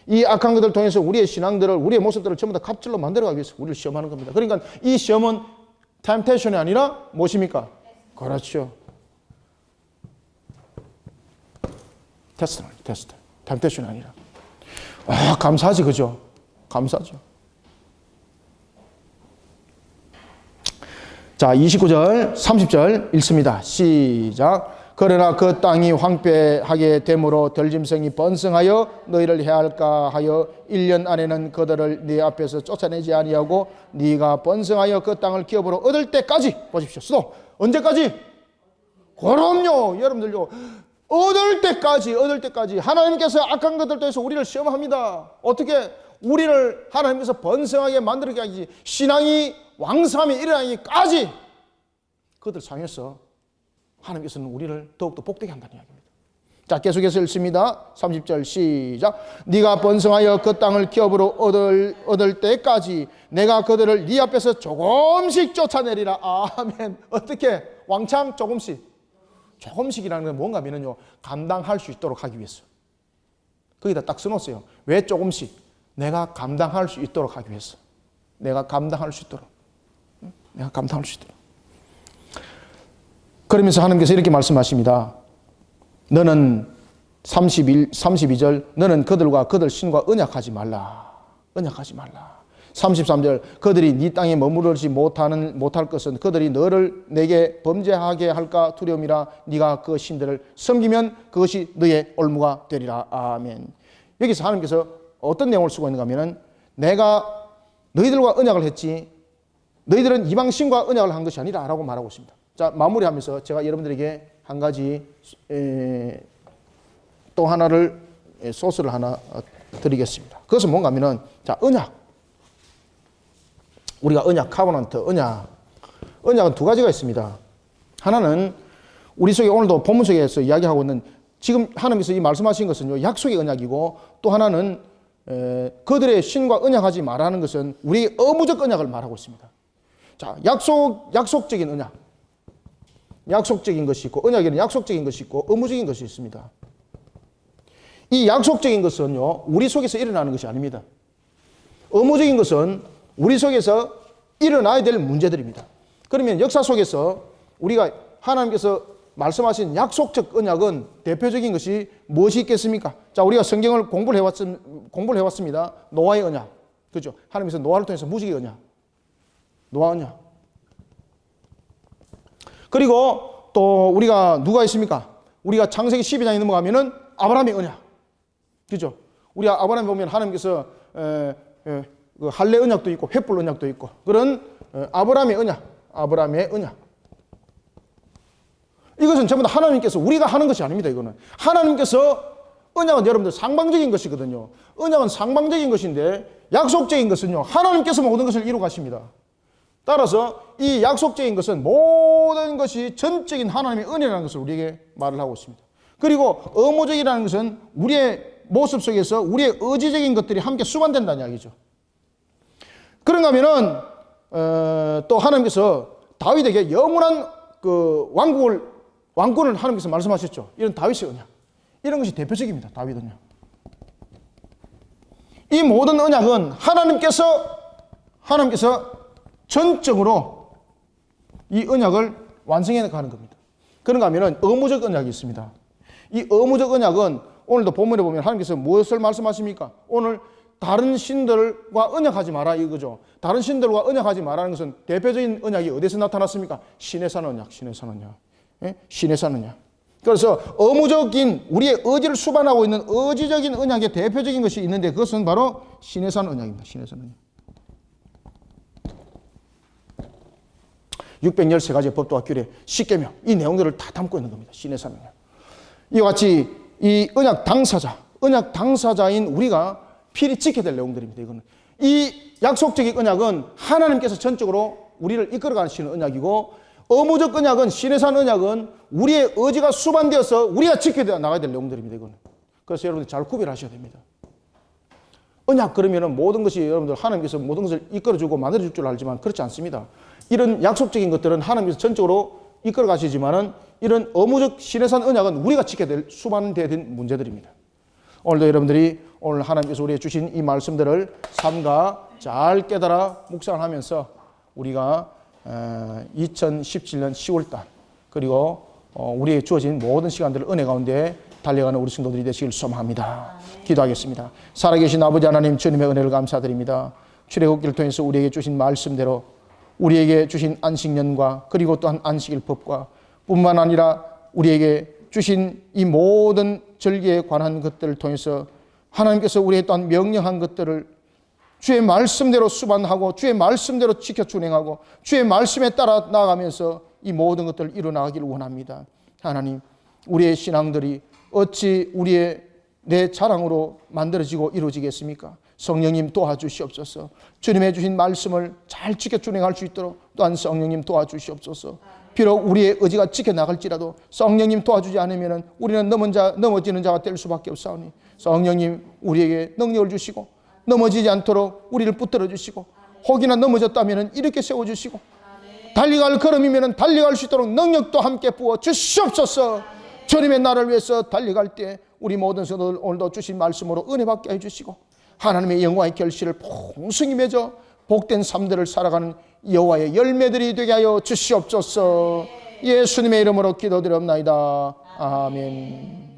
이 악한 것들을 통해서 우리의 신앙들을, 우리의 모습들을 전부 다 갑절로 만들어가기 위해서 우리를 시험하는 겁니다. 그러니까 이 시험은 템테이션이 아니라 무엇입니까? 그렇죠. 테스트. 템테이션이 아니라. 감사하지, 그죠? 감사하죠. 자, 29절, 30절 읽습니다. 시작. 그러나 그 땅이 황폐하게 되므로 덜짐승이 번성하여 너희를 해할까 하여 1년 안에는 그들을 네 앞에서 쫓아내지 아니하고 네가 번성하여 그 땅을 기업으로 얻을 때까지, 보십시오. 수도 언제까지? 그럼요, 여러분들요, 얻을 때까지 하나님께서 악한 것들 통해서 우리를 시험합니다. 어떻게? 우리를 하나님께서 번성하게 만들게 하기, 신앙이 왕삼이 일어나기까지 그들 상해서 하나님께서는 우리를 더욱더 복되게 한다는 이야기입니다. 자, 계속해서 읽습니다. 30절 시작. 네가 번성하여 그 땅을 기업으로 얻을 때까지 내가 그들을 네 앞에서 조금씩 쫓아내리라. 아멘. 어떻게? 왕창 조금씩. 조금씩이라는 건 뭔가 하면요, 감당할 수 있도록 하기 위해서. 거기다 딱 써놓으세요. 왜 조금씩? 내가 감당할 수 있도록 하기 위해서. 내가 감당할 수 있도록. 내가 감당할 수 있도록. 그러면서 하나님께서 이렇게 말씀하십니다. 너는 32절 너는 그들과 그들 신과 언약하지 말라. 언약하지 말라. 33절 그들이 네 땅에 머무르지 못할 것은 그들이 너를 내게 범죄하게 할까 두려움이라. 네가 그 신들을 섬기면 그것이 너의 올무가 되리라. 아멘. 여기서 하나님께서 어떤 내용을 쓰고 있는가 하면, 내가 너희들과 언약을 했지 너희들은 이방 신과 언약을 한 것이 아니라 라고 말하고 있습니다. 자, 마무리하면서 제가 여러분들에게 한 가지 또 하나를 소스를 하나 드리겠습니다. 그것은 뭔가 하면은, 자, 언약. 우리가 언약, 카버넌트, 언약은 두 가지가 있습니다. 하나는 우리 속에 오늘도 본문 속에서 이야기하고 있는, 지금 하나님께서 이 말씀하신 것은요, 약속의 언약이고, 또 하나는 그들의 신과 언약하지 말라는 것은 우리의 의무적 언약을 말하고 있습니다. 자, 약속적인 언약. 약속적인 것이 있고, 언약에는 약속적인 것이 있고 의무적인 것이 있습니다. 이 약속적인 것은요, 우리 속에서 일어나는 것이 아닙니다. 의무적인 것은 우리 속에서 일어나야 될 문제들입니다. 그러면 역사 속에서 우리가 하나님께서 말씀하신 약속적 언약은 대표적인 것이 무엇이 있겠습니까? 자, 우리가 성경을 공부를 해왔습니다. 노아의 언약. 그죠? 하나님께서 노아를 통해서 무지개 언약. 노아 언약. 그리고 또 우리가 누가 있습니까? 우리가 창세기 12장에 넘어가면은 아브라함의 언약. 그죠? 우리 아브라함 보면 하나님께서 그 할례 언약도 있고 횃불 언약도 있고 그런 아브라함의 언약. 이것은 전부 다 하나님께서 우리가 하는 것이 아닙니다. 이거는 하나님께서, 언약은 여러분들 상방적인 것이거든요. 언약은 상방적인 것인데 약속적인 것은요, 하나님께서 모든 것을 이루어 가십니다. 따라서 이 약속적인 것은 모든 것이 전적인 하나님의 은혜라는 것을 우리에게 말을 하고 있습니다. 그리고 의무적이라는 것은 우리의 모습 속에서 우리의 의지적인 것들이 함께 수반된다는 이야기죠. 그런가 하면은 또 하나님께서 다윗에게 영원한 그 왕권을 하나님께서 말씀하셨죠. 이런 다윗의 언약. 이런 것이 대표적입니다. 다윗 언약. 이 모든 언약은 하나님께서 전적으로 이 언약을 완성해 가는 겁니다. 그런가 하면은 의무적 언약이 있습니다. 이 의무적 언약은 오늘도 본문에 보면 하나님께서 무엇을 말씀하십니까? 오늘 다른 신들과 언약하지 마라 이거죠. 다른 신들과 언약하지 마라는 것은 대표적인 언약이 어디서 나타났습니까? 신의 산 언약, 신의 산 언약. 예? 신의 산 언약. 그래서 의무적인 우리의 의지를 수반하고 있는 의지적인 언약의 대표적인 것이 있는데 그것은 바로 시내산 언약입니다. 시내산 언약. 613가지의 법도와 규례, 십계명 이 내용들을 다 담고 있는 겁니다. 시내산 언약. 이와 같이 이 언약 당사자인 우리가 필히 지켜야 될 내용들입니다. 이거는 이 약속적인 언약은 하나님께서 전적으로 우리를 이끌어 가시는 언약이고 의무적 언약은 시내산 언약은 우리의 의지가 수반되어서 우리가 지켜야 나가야 될 내용들입니다. 이거는. 그래서 여러분들 잘 구별하셔야 됩니다. 언약 그러면은 모든 것이 여러분들 하나님께서 모든 것을 이끌어주고 만들어줄 줄 알지만 그렇지 않습니다. 이런 약속적인 것들은 하나님께서 전적으로 이끌어 가시지만은 이런 의무적 시내산 언약은 우리가 지켜야 될 수반되어야 될 문제들입니다. 오늘도 여러분들이 오늘 하나님께서 우리에게 주신 이 말씀들을 삶과 잘 깨달아 묵상을 하면서 우리가 2017년 10월달 그리고 우리에게 주어진 모든 시간들을 은혜 가운데 달려가는 우리 성도들이 되시길 소망합니다. 기도하겠습니다. 살아계신 아버지 하나님 주님의 은혜를 감사드립니다. 출애굽기를 통해서 우리에게 주신 말씀대로 우리에게 주신 안식년과 그리고 또한 안식일법과 뿐만 아니라 우리에게 주신 이 모든 절기에 관한 것들을 통해서 하나님께서 우리에게 또한 명령한 것들을 주의 말씀대로 수반하고 주의 말씀대로 지켜 준행하고 주의 말씀에 따라 나아가면서 이 모든 것들을 이루어나가기를 원합니다. 하나님, 우리의 신앙들이 어찌 우리의 내 자랑으로 만들어지고 이루어지겠습니까? 성령님 도와주시옵소서. 주님의 주신 말씀을 잘 지켜 준행할 수 있도록 또한 성령님 도와주시옵소서. 비록 우리의 의지가 지켜나갈지라도 성령님 도와주지 않으면 우리는 넘어지는 자가 될 수밖에 없사오니 성령님 우리에게 능력을 주시고 넘어지지 않도록 우리를 붙들어 주시고 혹이나 넘어졌다면 이렇게 세워주시고 달려갈 걸음이면 달려갈 수 있도록 능력도 함께 부어 주시옵소서. 주님의 나라를 위해서 달려갈 때 우리 모든 성도들 오늘도 주신 말씀으로 은혜 받게 해주시고 하나님의 영광의 결실을 풍성히 맺어 복된 삶들을 살아가는 여호와의 열매들이 되게 하여 주시옵소서. 예수님의 이름으로 기도드립니다. 아멘.